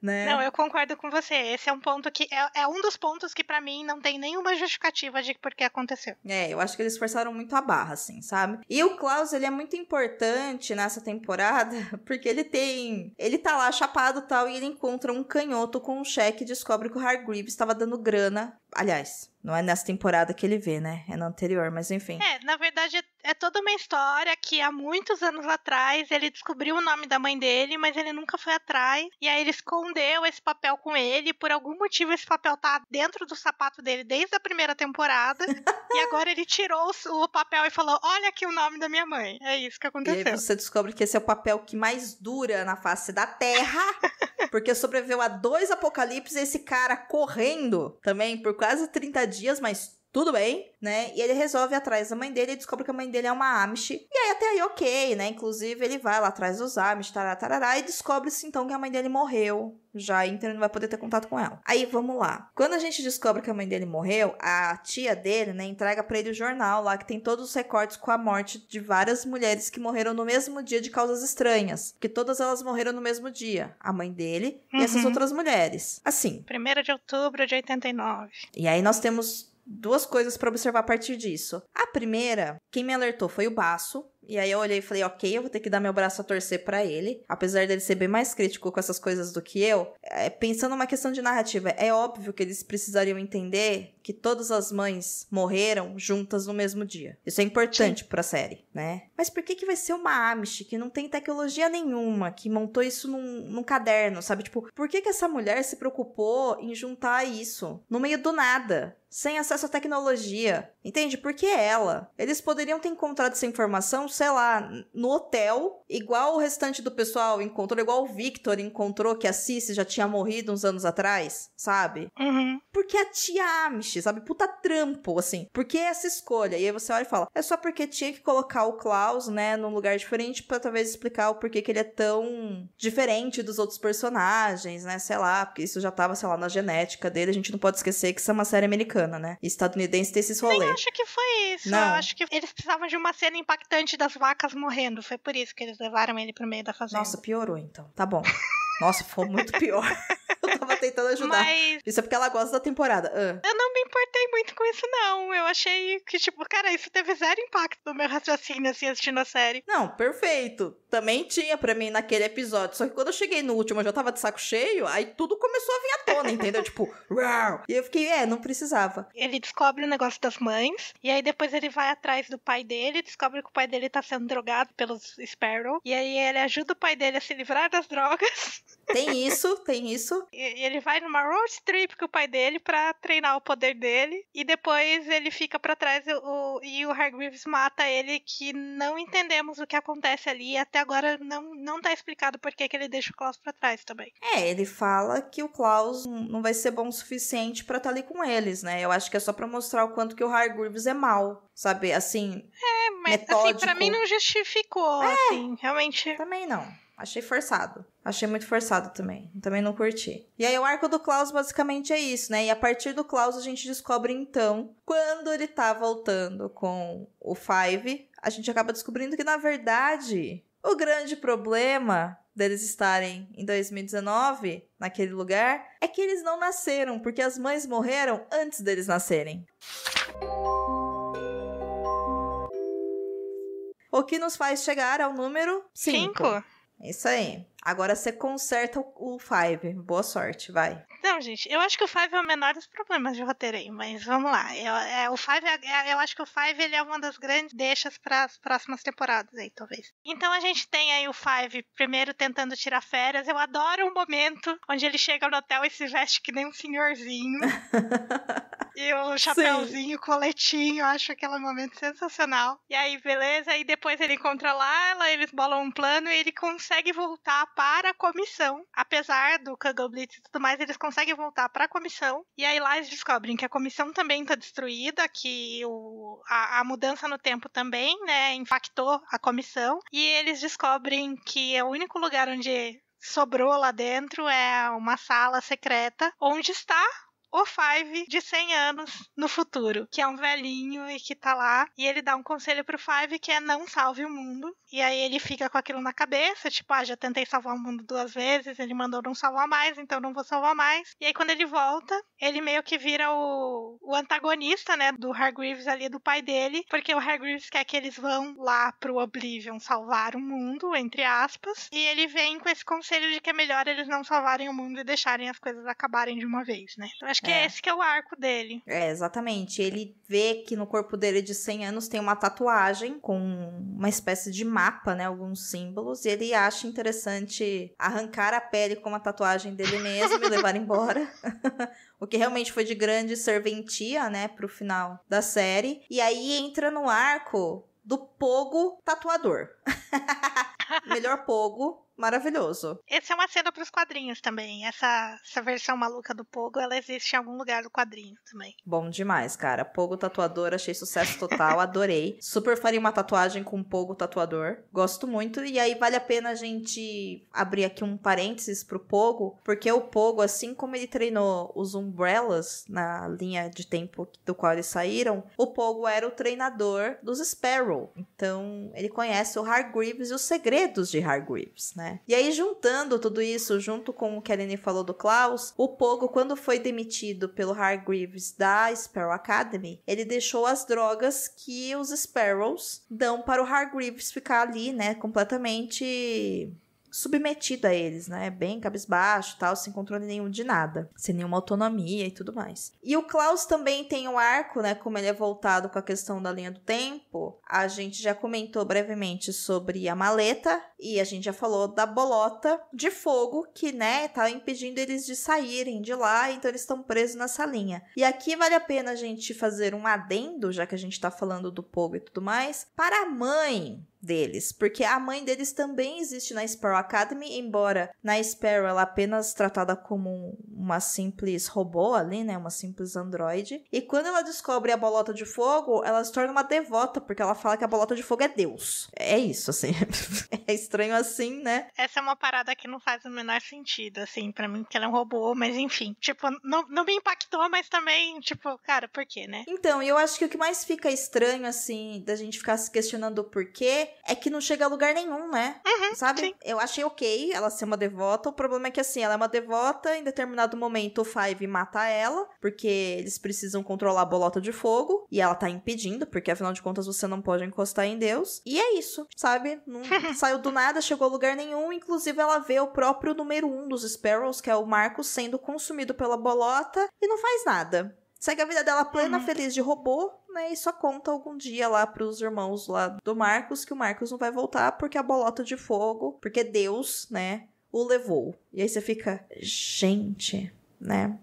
Né? Não, eu concordo com você. Esse é um ponto que... É um dos pontos que pra mim não tem nenhuma justificativa de por que aconteceu. Eu acho que eles forçaram muito a barra, assim, sabe? E o Klaus, ele é muito importante nessa temporada, porque ele tá lá chapado e tal, e ele encontra um canhoto com um cheque e descobre que o Hargreaves estava dando grana. Aliás, não é nessa temporada que ele vê, né? É na anterior, mas enfim. Na verdade, é toda uma história que há muitos anos atrás ele descobriu o nome da mãe dele, mas ele nunca foi atrás. E aí ele escondeu esse papel com ele. Por algum motivo esse papel tá dentro do sapato dele desde a primeira temporada. E agora ele tirou o papel e falou, olha aqui o nome da minha mãe. É isso que aconteceu. E aí você descobre que esse é o papel que mais dura na face da Terra. Porque sobreviveu a 2 apocalipses e esse cara correndo também por quase 30 dias, mas tudo bem, né? E ele resolve ir atrás da mãe dele e descobre que a mãe dele é uma Amish. E aí até aí ok, né? Inclusive ele vai lá atrás dos Amish, tarará, e descobre-se então que a mãe dele morreu. Já, então ele não vai poder ter contato com ela. Aí, vamos lá. Quando a gente descobre que a mãe dele morreu, a tia dele, né, entrega pra ele o jornal lá, que tem todos os recortes com a morte de várias mulheres que morreram no mesmo dia de causas estranhas. Porque todas elas morreram no mesmo dia. A mãe dele e essas outras mulheres. Assim. 1º de outubro de 89. E aí nós temos duas coisas pra observar a partir disso. A primeira, quem me alertou foi o Baço. E aí eu olhei e falei, ok, eu vou ter que dar meu braço a torcer pra ele. Apesar dele ser bem mais crítico com essas coisas do que eu. Pensando numa questão de narrativa, é óbvio que eles precisariam entender que todas as mães morreram juntas no mesmo dia. Isso é importante pra série, né? Mas por que vai ser uma Amish que não tem tecnologia nenhuma, que montou isso num caderno, sabe? Tipo, por que essa mulher se preocupou em juntar isso no meio do nada? Sem acesso à tecnologia. Entende? Por que ela? Eles poderiam ter encontrado essa informação, sei lá, no hotel, igual o restante do pessoal encontrou, igual o Victor encontrou que a Cici já tinha morrido uns anos atrás, sabe? Porque a tia Amish, sabe? Puta trampo, assim. Por que essa escolha? E aí você olha e fala, é só porque tinha que colocar o Klaus, né, num lugar diferente pra talvez explicar o porquê que ele é tão diferente dos outros personagens, né? Sei lá, porque isso já tava, sei lá, na genética dele. A gente não pode esquecer que isso é uma série americana, né? E estadunidense tem esses rolês. Nem acho que foi isso. Não. Eu acho que eles precisavam de uma cena impactante das vacas morrendo. Foi por isso que eles levaram ele pro meio da fazenda. Nossa, piorou então. Tá bom. Nossa, foi muito pior. Eu tava tentando ajudar. Mas Isso é porque ela gosta da temporada. eu não me importei muito com isso, não. Eu achei que, tipo, cara, isso teve zero impacto no meu raciocínio, assim, assistindo a série. Não, perfeito. Também tinha pra mim naquele episódio. Só que quando eu cheguei no último, eu já tava de saco cheio, aí tudo começou a vir à tona, entendeu? Tipo, uau! E eu fiquei, não precisava. Ele descobre o negócio das mães, e aí depois ele vai atrás do pai dele, descobre que o pai dele tá sendo drogado pelos Sparrow, e aí ele ajuda o pai dele a se livrar das drogas. Tem isso, tem isso. E ele vai numa road trip com o pai dele pra treinar o poder dele. E depois ele fica pra trás e o Hargreaves mata ele, que não entendemos o que acontece ali. E até agora não tá explicado por que ele deixa o Klaus pra trás também. Ele fala que o Klaus não vai ser bom o suficiente pra estar ali com eles, né? Eu acho que é só pra mostrar o quanto que o Hargreaves é mau, sabe? Assim, Mas metódico. assim, pra mim não justificou, assim, realmente. Também não. Achei forçado. Achei muito forçado também. Também não curti. E aí o arco do Klaus basicamente é isso, né? E a partir do Klaus a gente descobre então, quando ele tá voltando com o Five, a gente acaba descobrindo que na verdade o grande problema deles estarem em 2019 naquele lugar é que eles não nasceram, porque as mães morreram antes deles nascerem. O que nos faz chegar ao número 5. Isso aí. Agora você conserta o Five. Boa sorte, vai. Não, gente, eu acho que o Five é o menor dos problemas de roteiro aí, mas vamos lá. O Five, eu acho que o Five ele é uma das grandes deixas para as próximas temporadas aí, talvez. Então a gente tem aí o Five primeiro tentando tirar férias. Eu adoro o momento onde ele chega no hotel e se veste que nem um senhorzinho. E o chapéuzinho, o coletinho, eu acho aquele momento sensacional. E aí, beleza, e depois ele encontra lá, eles bolam um plano e ele consegue voltar para a comissão. Apesar do Kugel Blitz e tudo mais, eles conseguem voltar para a comissão. E aí lá eles descobrem que a comissão também está destruída, que a mudança no tempo também, né, impactou a comissão. E eles descobrem que o único lugar onde sobrou lá dentro é uma sala secreta, onde está o Five de 100 anos no futuro, que é um velhinho e que tá lá, e ele dá um conselho pro Five que é não salve o mundo, e aí ele fica com aquilo na cabeça, tipo, já tentei salvar o mundo 2 vezes, ele mandou não salvar mais, então não vou salvar mais, e aí quando ele volta, ele meio que vira o antagonista, né, do Hargreaves ali, do pai dele, porque o Hargreaves quer que eles vão lá pro Oblivion salvar o mundo, entre aspas, e ele vem com esse conselho de que é melhor eles não salvarem o mundo e deixarem as coisas acabarem de uma vez, né. Então acho que esse que é o arco dele. Exatamente. Ele vê que no corpo dele de 100 anos tem uma tatuagem com uma espécie de mapa, né? Alguns símbolos. E ele acha interessante arrancar a pele com uma tatuagem dele mesmo e levar embora. O que realmente foi de grande serventia, né? Pro final da série. E aí entra no arco do Pogo tatuador. Melhor Pogo maravilhoso. Esse é uma cena pros quadrinhos também. Essa versão maluca do Pogo, ela existe em algum lugar do quadrinho também. Bom demais, cara. Pogo tatuador, achei sucesso total, adorei. Super faria uma tatuagem com Pogo tatuador. Gosto muito. E aí vale a pena a gente abrir aqui um parênteses pro Pogo, porque o Pogo, assim como ele treinou os Umbrellas na linha de tempo do qual eles saíram, o Pogo era o treinador dos Sparrow. Então, ele conhece o Hargreaves e os segredos de Hargreaves, né? E aí, juntando tudo isso, junto com o que a Aline falou do Klaus, o Pogo, quando foi demitido pelo Hargreaves da Sparrow Academy, ele deixou as drogas que os Sparrows dão para o Hargreaves ficar ali, né, completamente submetido a eles, né? Bem cabisbaixo e tal, sem controle nenhum de nada. Sem nenhuma autonomia e tudo mais. E o Klaus também tem um arco, né? Como ele é voltado com a questão da linha do tempo, a gente já comentou brevemente sobre a maleta e a gente já falou da bolota de fogo que, né, tá impedindo eles de saírem de lá, então eles estão presos nessa linha. E aqui vale a pena a gente fazer um adendo, já que a gente tá falando do Pogo e tudo mais, para a mãe deles, porque a mãe deles também existe na Sparrow Academy, embora na Sparrow ela apenas tratada como uma simples robô ali, né, uma simples androide, e quando ela descobre a bolota de fogo, ela se torna uma devota, porque ela fala que a bolota de fogo é Deus. É isso, assim, é estranho assim, né? Essa é uma parada que não faz o menor sentido, assim, pra mim, porque ela é um robô, mas enfim, tipo, não me impactou, mas também, tipo, cara, por quê, né? Então, eu acho que o que mais fica estranho, assim, da gente ficar se questionando o porquê, é que não chega a lugar nenhum, né? Sabe? Sim. Eu achei ok ela ser uma devota. O problema é que, assim, ela é uma devota. Em determinado momento, o Five mata ela, porque eles precisam controlar a bolota de fogo. E ela tá impedindo, porque, afinal de contas, você não pode encostar em Deus. E é isso, sabe? Não saiu do nada, chegou a lugar nenhum. Inclusive, ela vê o próprio número 1 dos Sparrows, que é o Marcus, sendo consumido pela bolota. E não faz nada. Segue a vida dela plena, feliz de robô, né? E só conta algum dia lá pros irmãos lá do Marcus que o Marcus não vai voltar porque a bolota de fogo, porque Deus, né, o levou. E aí você fica, gente, né?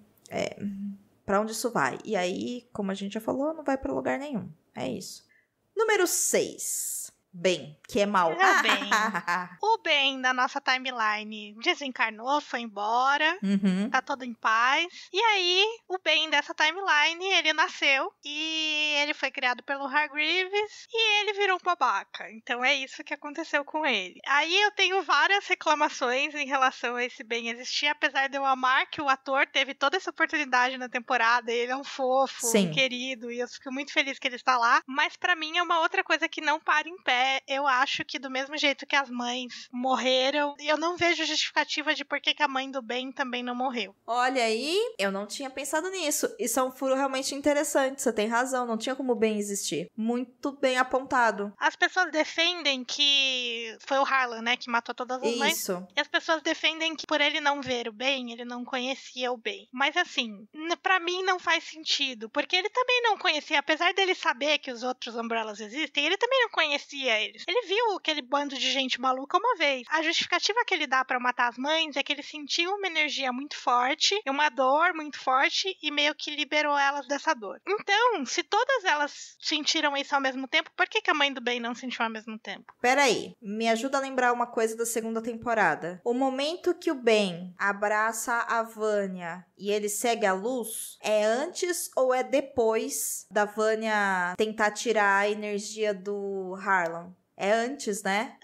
Pra onde isso vai? E aí, como a gente já falou, não vai pra lugar nenhum. É isso. Número 6. Ben, que é mal. É o Ben. O Ben da nossa timeline desencarnou, foi embora, tá todo em paz. E aí, o Ben dessa timeline, ele nasceu e ele foi criado pelo Hargreaves e ele virou um babaca. Então é isso que aconteceu com ele. Aí eu tenho várias reclamações em relação a esse Ben existir, apesar de eu amar que o ator teve toda essa oportunidade na temporada, ele é um fofo, Sim. um querido, e eu fico muito feliz que ele está lá. Mas pra mim é uma outra coisa que não para em pé. Eu acho que do mesmo jeito que as mães morreram, eu não vejo justificativa de por que a mãe do Ben também não morreu. Olha aí, eu não tinha pensado nisso. Isso é um furo realmente interessante, você tem razão, não tinha como o Ben existir. Muito bem apontado. As pessoas defendem que foi o Harlan, né, que matou todas as mães. Isso. E as pessoas defendem que por ele não ver o Ben, ele não conhecia o Ben. Mas assim, pra mim não faz sentido, porque ele também não conhecia, apesar dele saber que os outros Umbrellas existem, ele também não conhecia eles. Ele viu aquele bando de gente maluca uma vez. A justificativa que ele dá pra matar as mães é que ele sentiu uma energia muito forte, uma dor muito forte e meio que liberou elas dessa dor. Então, se todas elas sentiram isso ao mesmo tempo, por que a mãe do Ben não sentiu ao mesmo tempo? Peraí, me ajuda a lembrar uma coisa da segunda temporada. O momento que o Ben abraça a Vanya e ele segue a luz, é antes ou é depois da Vanya tentar tirar a energia do Harlan? É antes, né?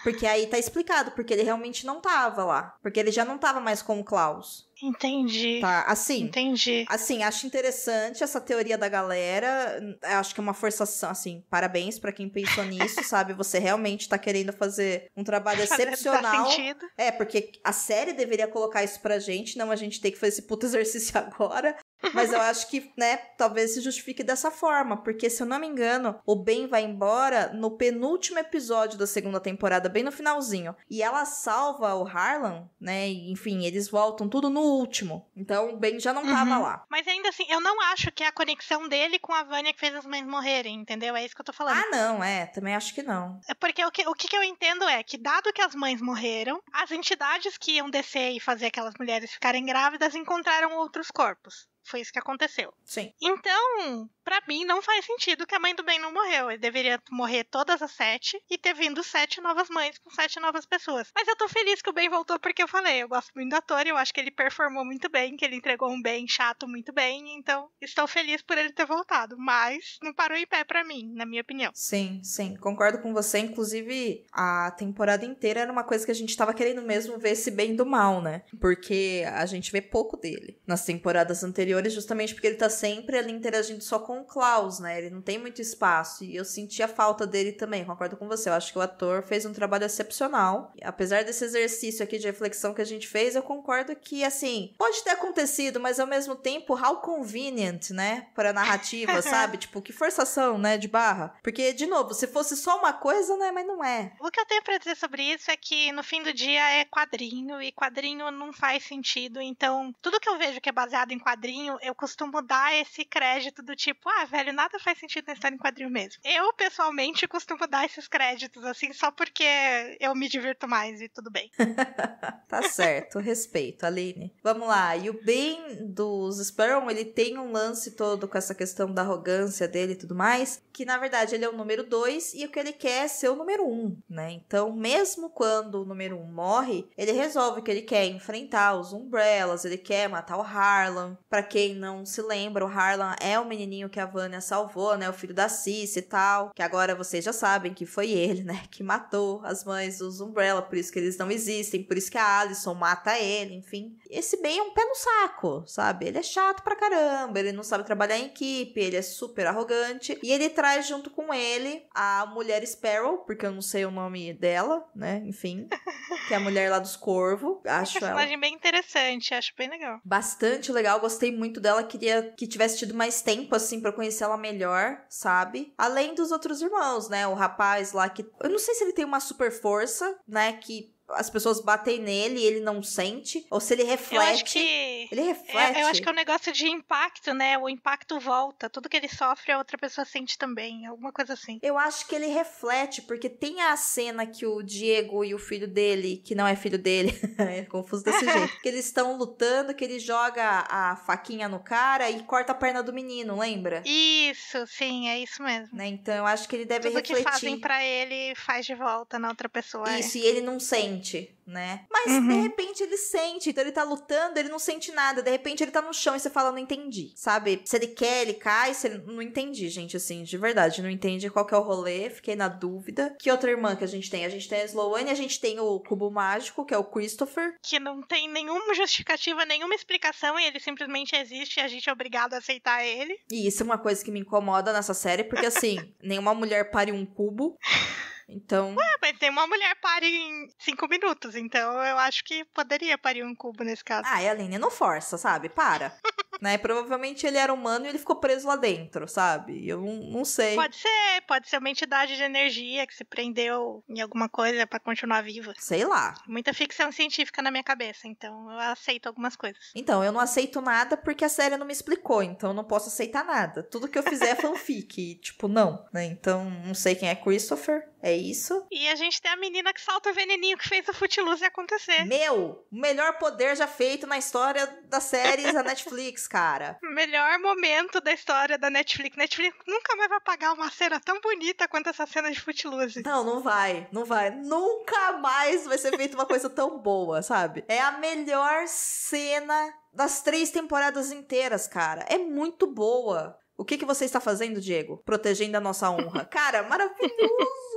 Porque aí tá explicado, porque ele realmente não tava lá. Porque ele já não tava mais com o Klaus. Entendi. Tá, assim. Entendi. Assim, acho interessante essa teoria da galera. Acho que é uma forçação, assim, parabéns pra quem pensou nisso, sabe? Você realmente tá querendo fazer um trabalho excepcional. Faz sentido. É, porque a série deveria colocar isso pra gente, não a gente ter que fazer esse puto exercício agora. Mas eu acho que, né, talvez se justifique dessa forma, porque se eu não me engano, o Ben vai embora no penúltimo episódio da segunda temporada, bem no finalzinho. E ela salva o Harlan, né, e, enfim, eles voltam tudo no último. Então o Ben já não tava lá. Mas ainda assim, eu não acho que é a conexão dele com a Vanya que fez as mães morrerem, entendeu? É isso que eu tô falando. Ah, não, também acho que não. É porque o que eu entendo é que, dado que as mães morreram, as entidades que iam descer e fazer aquelas mulheres ficarem grávidas encontraram outros corpos. Foi isso que aconteceu. Sim. Então, pra mim, não faz sentido que a mãe do Ben não morreu. Ele deveria morrer todas as 7 e ter vindo 7 novas mães com 7 novas pessoas. Mas eu tô feliz que o Ben voltou porque eu falei, eu gosto muito do ator, eu acho que ele performou muito bem, que ele entregou um Ben chato muito bem, então estou feliz por ele ter voltado. Mas não parou em pé pra mim, na minha opinião. Sim, concordo com você. Inclusive, a temporada inteira era uma coisa que a gente tava querendo mesmo ver esse Ben do mal, né? Porque a gente vê pouco dele nas temporadas anteriores, justamente porque ele tá sempre ali interagindo só com o Klaus, né? Ele não tem muito espaço e eu senti a falta dele também, concordo com você. Eu acho que o ator fez um trabalho excepcional. Apesar desse exercício aqui de reflexão que a gente fez, eu concordo que, assim, pode ter acontecido, mas ao mesmo tempo, how convenient, né? Pra narrativa, sabe? Tipo, que forçação, né? De barra. Porque, de novo, se fosse só uma coisa, né? Mas não é. O que eu tenho pra dizer sobre isso é que no fim do dia é quadrinho e quadrinho não faz sentido. Então, tudo que eu vejo que é baseado em quadrinho, eu costumo dar esse crédito do tipo, velho, nada faz sentido na história em quadrinho mesmo. Eu, pessoalmente, costumo dar esses créditos, assim, só porque eu me divirto mais e tudo bem. Tá certo, respeito, Aline. Vamos lá, e o Ben dos Sparrow, ele tem um lance todo com essa questão da arrogância dele e tudo mais, que na verdade ele é o número 2 e o que ele quer é ser o número 1, né? Então, mesmo quando o número 1 morre, ele resolve que ele quer enfrentar os Umbrellas, ele quer matar o Harlan. Pra quem não se lembra, o Harlan é o menininho que a Vanya salvou, né? O filho da Cici e tal, que agora vocês já sabem que foi ele, né? Que matou as mães dos Umbrella, por isso que eles não existem, por isso que a Alyson mata ele, enfim. Esse Ben é um pé no saco, sabe? Ele é chato pra caramba, ele não sabe trabalhar em equipe, ele é super arrogante, e ele traz junto com ele a mulher Sparrow, porque eu não sei o nome dela, né? Enfim, que é a mulher lá dos Corvos. Acho um personagem bem interessante, acho bem legal. Bastante legal, gostei muito dela, queria que tivesse tido mais tempo, assim, pra conhecer ela melhor, sabe? Além dos outros irmãos, né? O rapaz lá que... Eu não sei se ele tem uma super força, né? Que as pessoas batem nele e ele não sente, ou se ele reflete. Eu acho que... Ele reflete. Eu acho que é um negócio de impacto, né? O impacto volta. Tudo que ele sofre, a outra pessoa sente também. Alguma coisa assim. Eu acho que ele reflete, porque tem a cena que o Diego e o filho dele, que não é filho dele, é confuso desse jeito, que eles estão lutando, que ele joga a faquinha no cara e corta a perna do menino, lembra? Isso, sim, é isso mesmo. Né? Então eu acho que ele deve Tudo refletir. Tudo que fazem pra ele, faz de volta na outra pessoa. Isso, e ele não sente, né? Mas de repente ele sente, então ele tá lutando, ele não sente nada, de repente ele tá no chão e você fala, não entendi, sabe? Se ele quer, ele cai, se ele... Não entendi, gente, assim, de verdade, não entendi qual que é o rolê, fiquei na dúvida. Que outra irmã que a gente tem? A gente tem a Sloane, a gente tem o Cubo Mágico, que é o Christopher. Que não tem nenhuma justificativa, nenhuma explicação, e ele simplesmente existe e a gente é obrigado a aceitar ele. E isso é uma coisa que me incomoda nessa série, porque assim, nenhuma mulher pare um cubo. Então... Ué, mas tem uma mulher pare em 5 minutos, então eu acho que poderia parir um cubo nesse caso. Ah, e a Aline não força, sabe? Para. Né? Provavelmente ele era humano e ele ficou preso lá dentro, sabe? Eu não sei. Pode ser uma entidade de energia que se prendeu em alguma coisa pra continuar viva. Sei lá. Muita ficção científica na minha cabeça, então eu aceito algumas coisas. Então, eu não aceito nada porque a série não me explicou, então eu não posso aceitar nada. Tudo que eu fizer é fanfic, e, tipo, não, né? Então, não sei quem é Christopher, é isso. E a gente tem a menina que solta o veneninho que fez o Footloose acontecer. Meu, o melhor poder já feito na história das séries da Netflix, cara. Melhor momento da história da Netflix. Netflix nunca mais vai pagar uma cena tão bonita quanto essa cena de Footloose. Não vai. Nunca mais vai ser feita uma coisa tão boa, sabe? É a melhor cena das 3 temporadas inteiras, cara. É muito boa. O que você está fazendo, Diego? Protegendo a nossa honra. Cara, maravilhoso.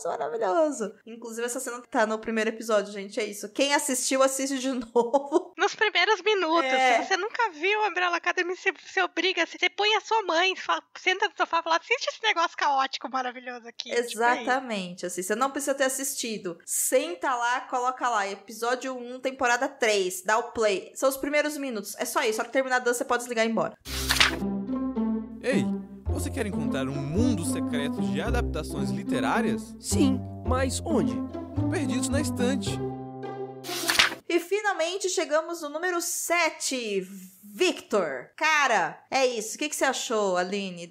Maravilhoso. Inclusive, essa cena tá no primeiro episódio, gente. É isso. Quem assistiu, assiste de novo. Nos primeiros minutos. Se você nunca viu Umbrella Academy, você obriga. Você põe a sua mãe, senta no sofá e fala: assiste esse negócio caótico, maravilhoso aqui. Exatamente. Tipo, assim, você não precisa ter assistido. Senta lá, coloca lá. Episódio 1, temporada 3. Dá o play. São os primeiros minutos. É só isso. Só que terminar a dança, você pode desligar e ir embora. Ei! Você quer encontrar um mundo secreto de adaptações literárias? Sim, mas onde? No Perdidos na Estante. E finalmente chegamos no número 7. Victor. Cara, é isso. O que você achou, Aline,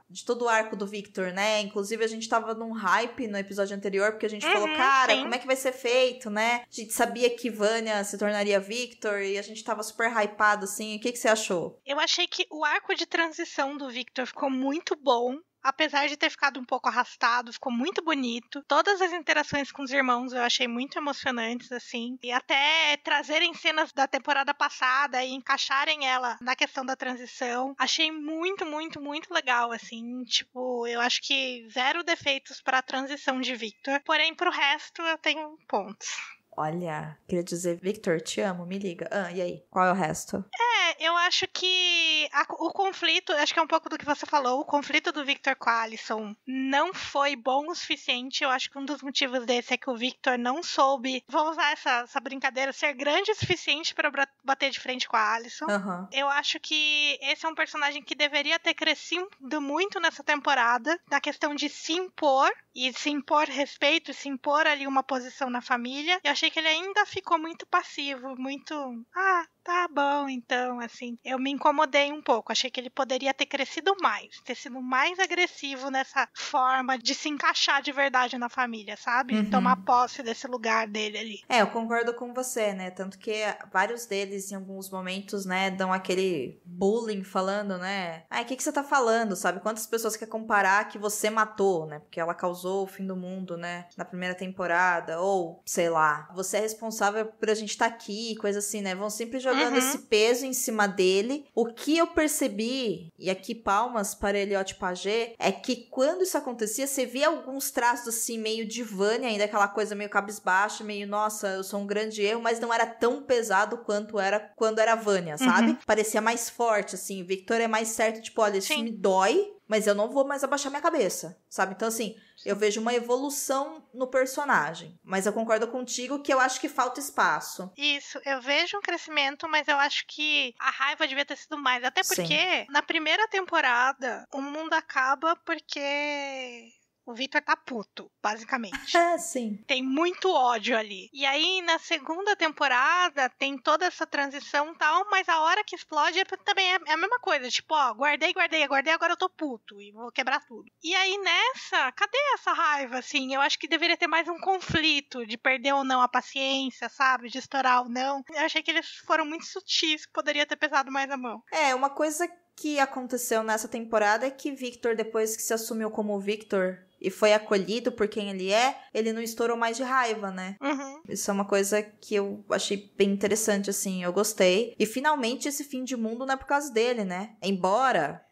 de todo o arco do Victor, né? Inclusive, a gente tava num hype no episódio anterior, porque a gente falou, cara, sim. como é que vai ser feito, né? A gente sabia que Vanya se tornaria Victor e a gente tava super hypado, assim. O que você achou? Eu achei que o arco de transição do Victor ficou muito bom. Apesar de ter ficado um pouco arrastado, ficou muito bonito. Todas as interações com os irmãos eu achei muito emocionantes, assim. E até trazerem cenas da temporada passada e encaixarem ela na questão da transição. Achei muito, muito, muito legal, assim. Tipo, eu acho que 0 defeitos para a transição de Victor. Porém, pro resto, eu tenho pontos. Olha, queria dizer, Victor, te amo, me liga. E aí? Qual é o resto? Eu acho que o conflito, acho que é um pouco do que você falou, o conflito do Victor com a Alicent não foi bom o suficiente. Eu acho que um dos motivos desse é que o Victor não soube, vou usar essa brincadeira, ser grande o suficiente para bater de frente com a Alicent. Uhum. Eu acho que esse é um personagem que deveria ter crescido muito nessa temporada, na questão de se impor, e se impor respeito, se impor ali uma posição na família. Eu achei que ele ainda ficou muito passivo, muito... tá bom, então, assim, eu me incomodei um pouco, achei que ele poderia ter crescido mais, ter sido mais agressivo nessa forma de se encaixar de verdade na família, sabe? Uhum. Tomar posse desse lugar dele ali. Eu concordo com você, né, tanto que vários deles, em alguns momentos, né, dão aquele bullying falando, né, o que você tá falando, sabe? Quantas pessoas quer comparar que você matou, né, porque ela causou o fim do mundo, né, na primeira temporada, ou, sei lá, você é responsável por a gente tá aqui, coisa assim, né, vão sempre jogando esse peso em cima dele. O que eu percebi, e aqui palmas para Elliot Page, é que quando isso acontecia, você via alguns traços assim, meio de Vanya, ainda aquela coisa meio cabisbaixa, meio, nossa, eu sou um grande erro, mas não era tão pesado quanto era quando era Vanya, sabe? Parecia mais forte, assim, Victor é mais certo, tipo, olha, isso me dói, mas eu não vou mais abaixar minha cabeça, sabe? Então, assim, eu vejo uma evolução no personagem. Mas eu concordo contigo que eu acho que falta espaço. Isso, eu vejo um crescimento, mas eu acho que a raiva devia ter sido mais. Até porque, na primeira temporada, o mundo acaba porque... o Victor tá puto, basicamente. Sim. Tem muito ódio ali. E aí, na segunda temporada, tem toda essa transição e tal, mas a hora que explode também é a mesma coisa. Tipo, guardei, agora eu tô puto e vou quebrar tudo. E aí, nessa, cadê essa raiva, assim? Eu acho que deveria ter mais um conflito de perder ou não a paciência, sabe? De estourar ou não. Eu achei que eles foram muito sutis, que poderia ter pesado mais a mão. Uma coisa que aconteceu nessa temporada é que Victor, depois que se assumiu como Victor e foi acolhido por quem ele é, ele não estourou mais de raiva, né? Isso é uma coisa que eu achei bem interessante, assim, eu gostei. E finalmente esse fim de mundo não é por causa dele, né? Embora...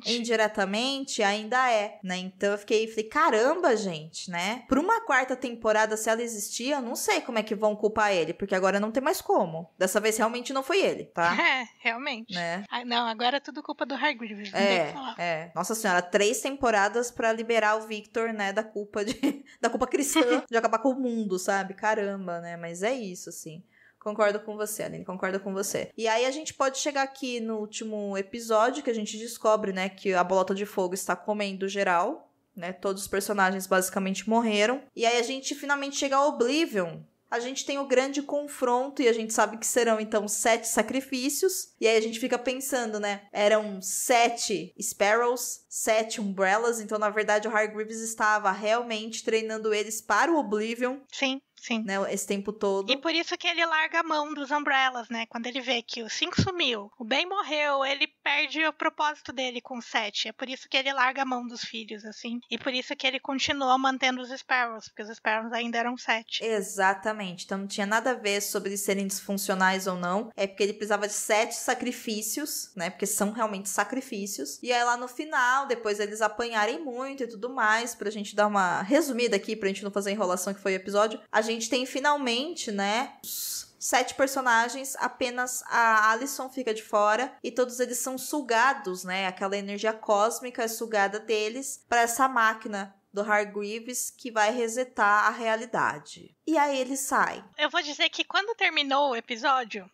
indiretamente ainda é, né? Então eu falei, caramba, gente, né? Por uma quarta temporada, se ela existia, eu não sei como é que vão culpar ele, porque agora não tem mais como. Dessa vez realmente não foi ele, tá? Realmente. Né? Não, agora é tudo culpa do Hargreaves, não tem o que falar. Nossa senhora, 3 temporadas pra liberar o Victor, né, da culpa cristã de acabar com o mundo, sabe? Caramba, né? Mas é isso, assim. Concordo com você, Aline, concordo com você. E aí a gente pode chegar aqui no último episódio, que a gente descobre, né, que a Bolota de Fogo está comendo geral, né? Todos os personagens basicamente morreram. E aí a gente finalmente chega ao Oblivion. A gente tem o grande confronto e a gente sabe que serão, então, 7 sacrifícios. E aí a gente fica pensando, né? Eram 7 Sparrows, 7 Umbrellas. Então, na verdade, o Hargreaves estava realmente treinando eles para o Oblivion. Sim. Né, esse tempo todo. E por isso que ele larga a mão dos Umbrellas, né? Quando ele vê que o 5 sumiu, o Ben morreu, ele perde o propósito dele com o 7. É por isso que ele larga a mão dos filhos, assim. E por isso que ele continua mantendo os Sparrows, porque os Sparrows ainda eram 7. Exatamente. Então não tinha nada a ver sobre eles serem disfuncionais ou não. É porque ele precisava de 7 sacrifícios, né? Porque são realmente sacrifícios. E aí lá no final, depois eles apanharem muito e tudo mais, pra gente dar uma resumida aqui, pra gente não fazer a enrolação que foi o episódio, a gente tem finalmente, né, os 7 personagens, apenas a Alicent fica de fora e todos eles são sugados, né, aquela energia cósmica é sugada deles para essa máquina do Hargreaves que vai resetar a realidade. E aí ele sai. Eu vou dizer que quando terminou o episódio,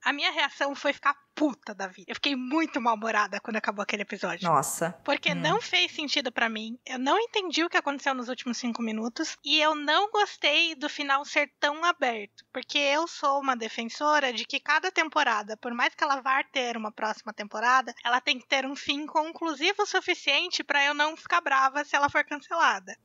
a minha reação foi ficar puta da vida. Eu fiquei muito mal-humorada quando acabou aquele episódio. Nossa. Porque não fez sentido pra mim. Eu não entendi o que aconteceu nos últimos 5 minutos. E eu não gostei do final ser tão aberto. Porque eu sou uma defensora de que cada temporada, por mais que ela vá ter uma próxima temporada, ela tem que ter um fim conclusivo o suficiente pra eu não ficar brava se ela for cancelada.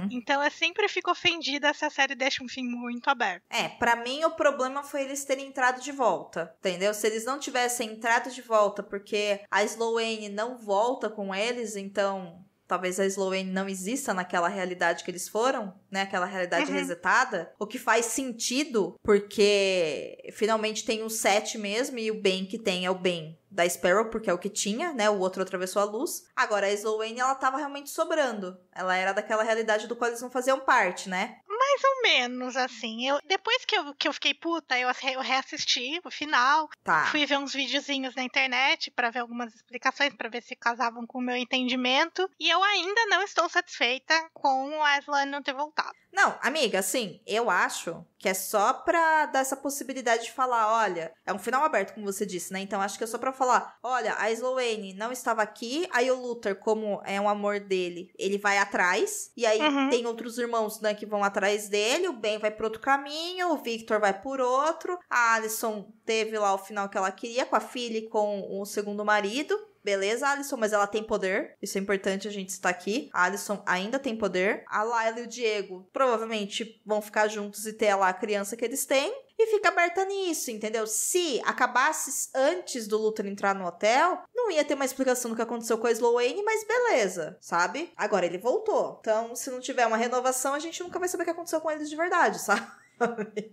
Então eu sempre fico ofendida se a série deixa um fim muito aberto. Pra mim o problema foi eles terem entrado de volta, entendeu? Se eles não tivessem entrado de volta porque a Sloane não volta com eles, então talvez a Sloane não exista naquela realidade que eles foram, né? Aquela realidade resetada. O que faz sentido, porque finalmente tem um 7 mesmo, e o Ben que tem é o Ben da Sparrow, porque é o que tinha, né? O outro atravessou a luz. Agora, a Sloane, ela tava realmente sobrando. Ela era daquela realidade do qual eles não faziam parte, né? Mais ou menos, assim. Depois que eu fiquei puta, eu reassisti o final. Tá. Fui ver uns videozinhos na internet pra ver algumas explicações, pra ver se casavam com o meu entendimento. E eu ainda não estou satisfeita com a Sloane não ter voltado. Não, amiga, assim, eu acho que é só pra dar essa possibilidade de falar, olha, é um final aberto, como você disse, né? Então acho que é só pra falar, olha, a Sloane não estava aqui, aí o Luther, como é um amor dele, ele vai atrás, e aí tem outros irmãos, né, que vão atrás dele, o Ben vai por outro caminho, o Victor vai por outro, a Alicent teve lá o final que ela queria, com a filha e com o segundo marido. Beleza, Alicent, mas ela tem poder. Isso é importante a gente estar aqui. A Alicent ainda tem poder. A Layla e o Diego provavelmente vão ficar juntos e ter lá a criança que eles têm. E fica aberta nisso, entendeu? Se acabasse antes do Luther entrar no hotel, não ia ter uma explicação do que aconteceu com a Sloane, mas beleza, sabe? Agora ele voltou. Então, se não tiver uma renovação, a gente nunca vai saber o que aconteceu com eles de verdade, sabe?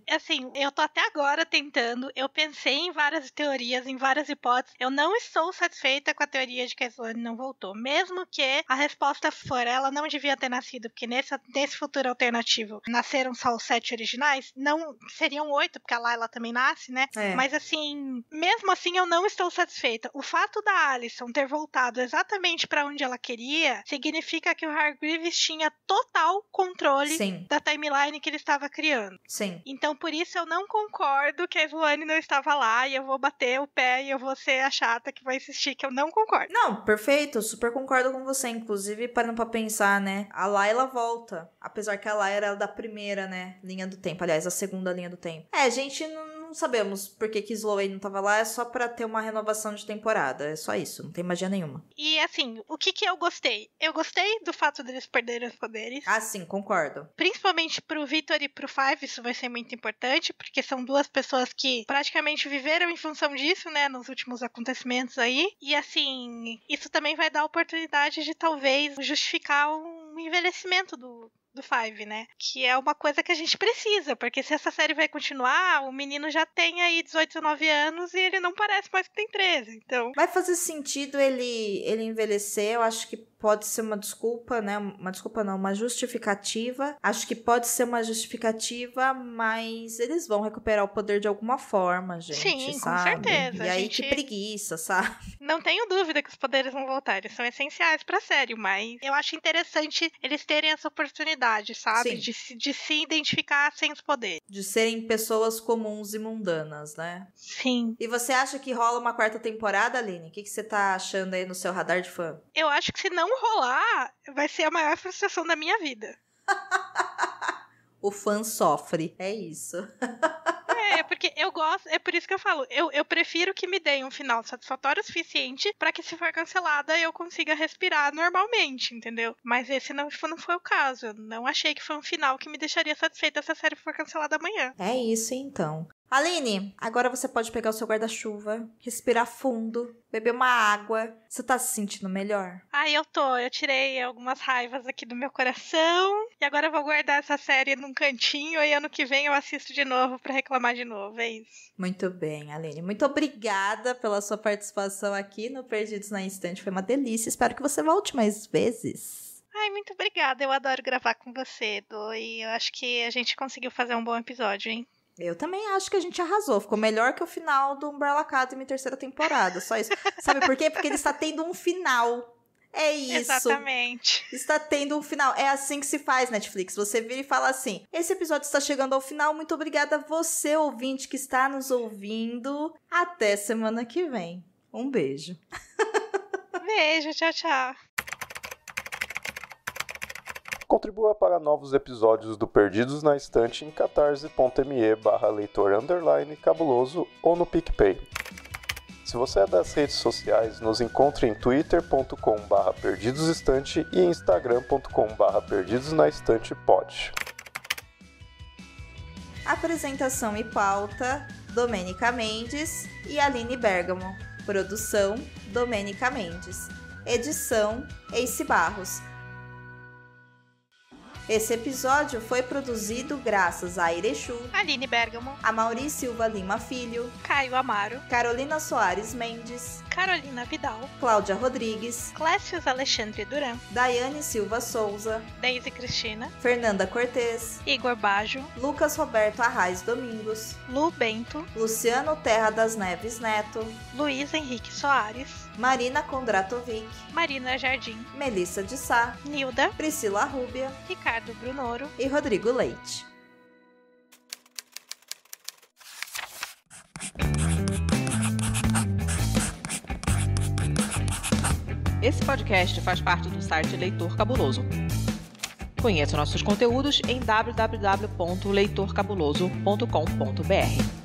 Assim, eu tô até agora tentando, eu pensei em várias teorias, em várias hipóteses, eu não estou satisfeita com a teoria de que a Sloane não voltou, mesmo que a resposta for, ela não devia ter nascido, porque nesse futuro alternativo nasceram só os 7 originais, não, seriam 8, porque a Layla também nasce, né? Mas assim, mesmo assim eu não estou satisfeita. O fato da Alicent ter voltado exatamente pra onde ela queria, significa que o Hargreaves tinha total controle da timeline que ele estava criando. Sim. Então, por isso eu não concordo que a Sloane não estava lá e eu vou bater o pé e eu vou ser a chata que vai insistir que eu não concordo. Não, perfeito, eu super concordo com você. Inclusive, parando pra pensar, né? A Layla volta. Apesar que a Layla era da primeira, né? Linha do tempo. Aliás, a segunda linha do tempo. A gente não sabemos por que Sloane não tava lá. É só pra ter uma renovação de temporada. É só isso, não tem magia nenhuma. E assim, o que eu gostei? Eu gostei do fato deles perderem os poderes. Ah, sim, concordo. Principalmente pro Victor e pro Five, isso vai ser muito importante, porque são duas pessoas que praticamente viveram em função disso, né, nos últimos acontecimentos aí. E assim, isso também vai dar a oportunidade de talvez justificar um envelhecimento do Five, né? Que é uma coisa que a gente precisa, porque se essa série vai continuar, o menino já tem aí 18, 19 anos e ele não parece mais que tem 13, então... Vai fazer sentido ele envelhecer, eu acho que pode ser uma desculpa, né? Uma desculpa não, uma justificativa. Acho que pode ser uma justificativa, mas eles vão recuperar o poder de alguma forma, gente. Sim, sabe? Com certeza. E aí, que preguiça, sabe? Não tenho dúvida que os poderes vão voltar. Eles são essenciais pra série, mas eu acho interessante eles terem essa oportunidade, sabe? De se identificar sem os poderes. De serem pessoas comuns e mundanas, né? Sim. E você acha que rola uma 4ª temporada, Aline? O que você tá achando aí no seu radar de fã? Eu acho que se não rolar, vai ser a maior frustração da minha vida. O fã sofre, é isso. Porque eu gosto, é por isso que eu falo, eu prefiro que me deem um final satisfatório o suficiente pra que se for cancelada eu consiga respirar normalmente, entendeu? Mas esse não foi o caso, eu não achei que foi um final que me deixaria satisfeita se a série for cancelada amanhã. É isso então. Aline, agora você pode pegar o seu guarda-chuva, respirar fundo, beber uma água. Você tá se sentindo melhor? Eu tirei algumas raivas aqui do meu coração e agora eu vou guardar essa série num cantinho e ano que vem eu assisto de novo pra reclamar de novo, é isso. Muito bem, Aline. Muito obrigada pela sua participação aqui no Perdidos na Instante. Foi uma delícia. Espero que você volte mais vezes. Ai, muito obrigada. Eu adoro gravar com você, Dô, e eu acho que a gente conseguiu fazer um bom episódio, hein? Eu também acho que a gente arrasou. Ficou melhor que o final do Umbrella Academy 3ª temporada. Só isso. Sabe por quê? Porque ele está tendo um final. É isso. Exatamente. Está tendo um final. É assim que se faz, Netflix. Você vira e fala assim: esse episódio está chegando ao final. Muito obrigada a você, ouvinte, que está nos ouvindo. Até semana que vem. Um beijo. Beijo, tchau, tchau. Contribua para novos episódios do Perdidos na Estante em catarse.me/leitor_cabuloso ou no PicPay. Se você é das redes sociais, nos encontre em twitter.com/perdidosestante e instagram.com/perdidosnaestantepod. Apresentação e pauta: Domênica Mendes e Aline Bergamo. Produção: Domênica Mendes. Edição: Ace Barros. Esse episódio foi produzido graças a Irechu, Aline Bergamo, a Mauri Silva Lima Filho, Caio Amaro, Carolina Soares Mendes, Carolina Vidal, Cláudia Rodrigues, Clécius Alexandre Duran, Daiane Silva Souza, Deise Cristina, Fernanda Cortez, Igor Baggio, Lucas Roberto Arraes Domingos, Lu Bento, Luciano Terra das Neves Neto, Luiz Henrique Soares, Marina Kondratovic, Marina Jardim, Melissa de Sá, Nilda, Priscila Rúbia Ricardo Brunoro e Rodrigo Leite. Esse podcast faz parte do site Leitor Cabuloso. Conheça nossos conteúdos em www.leitorcabuloso.com.br.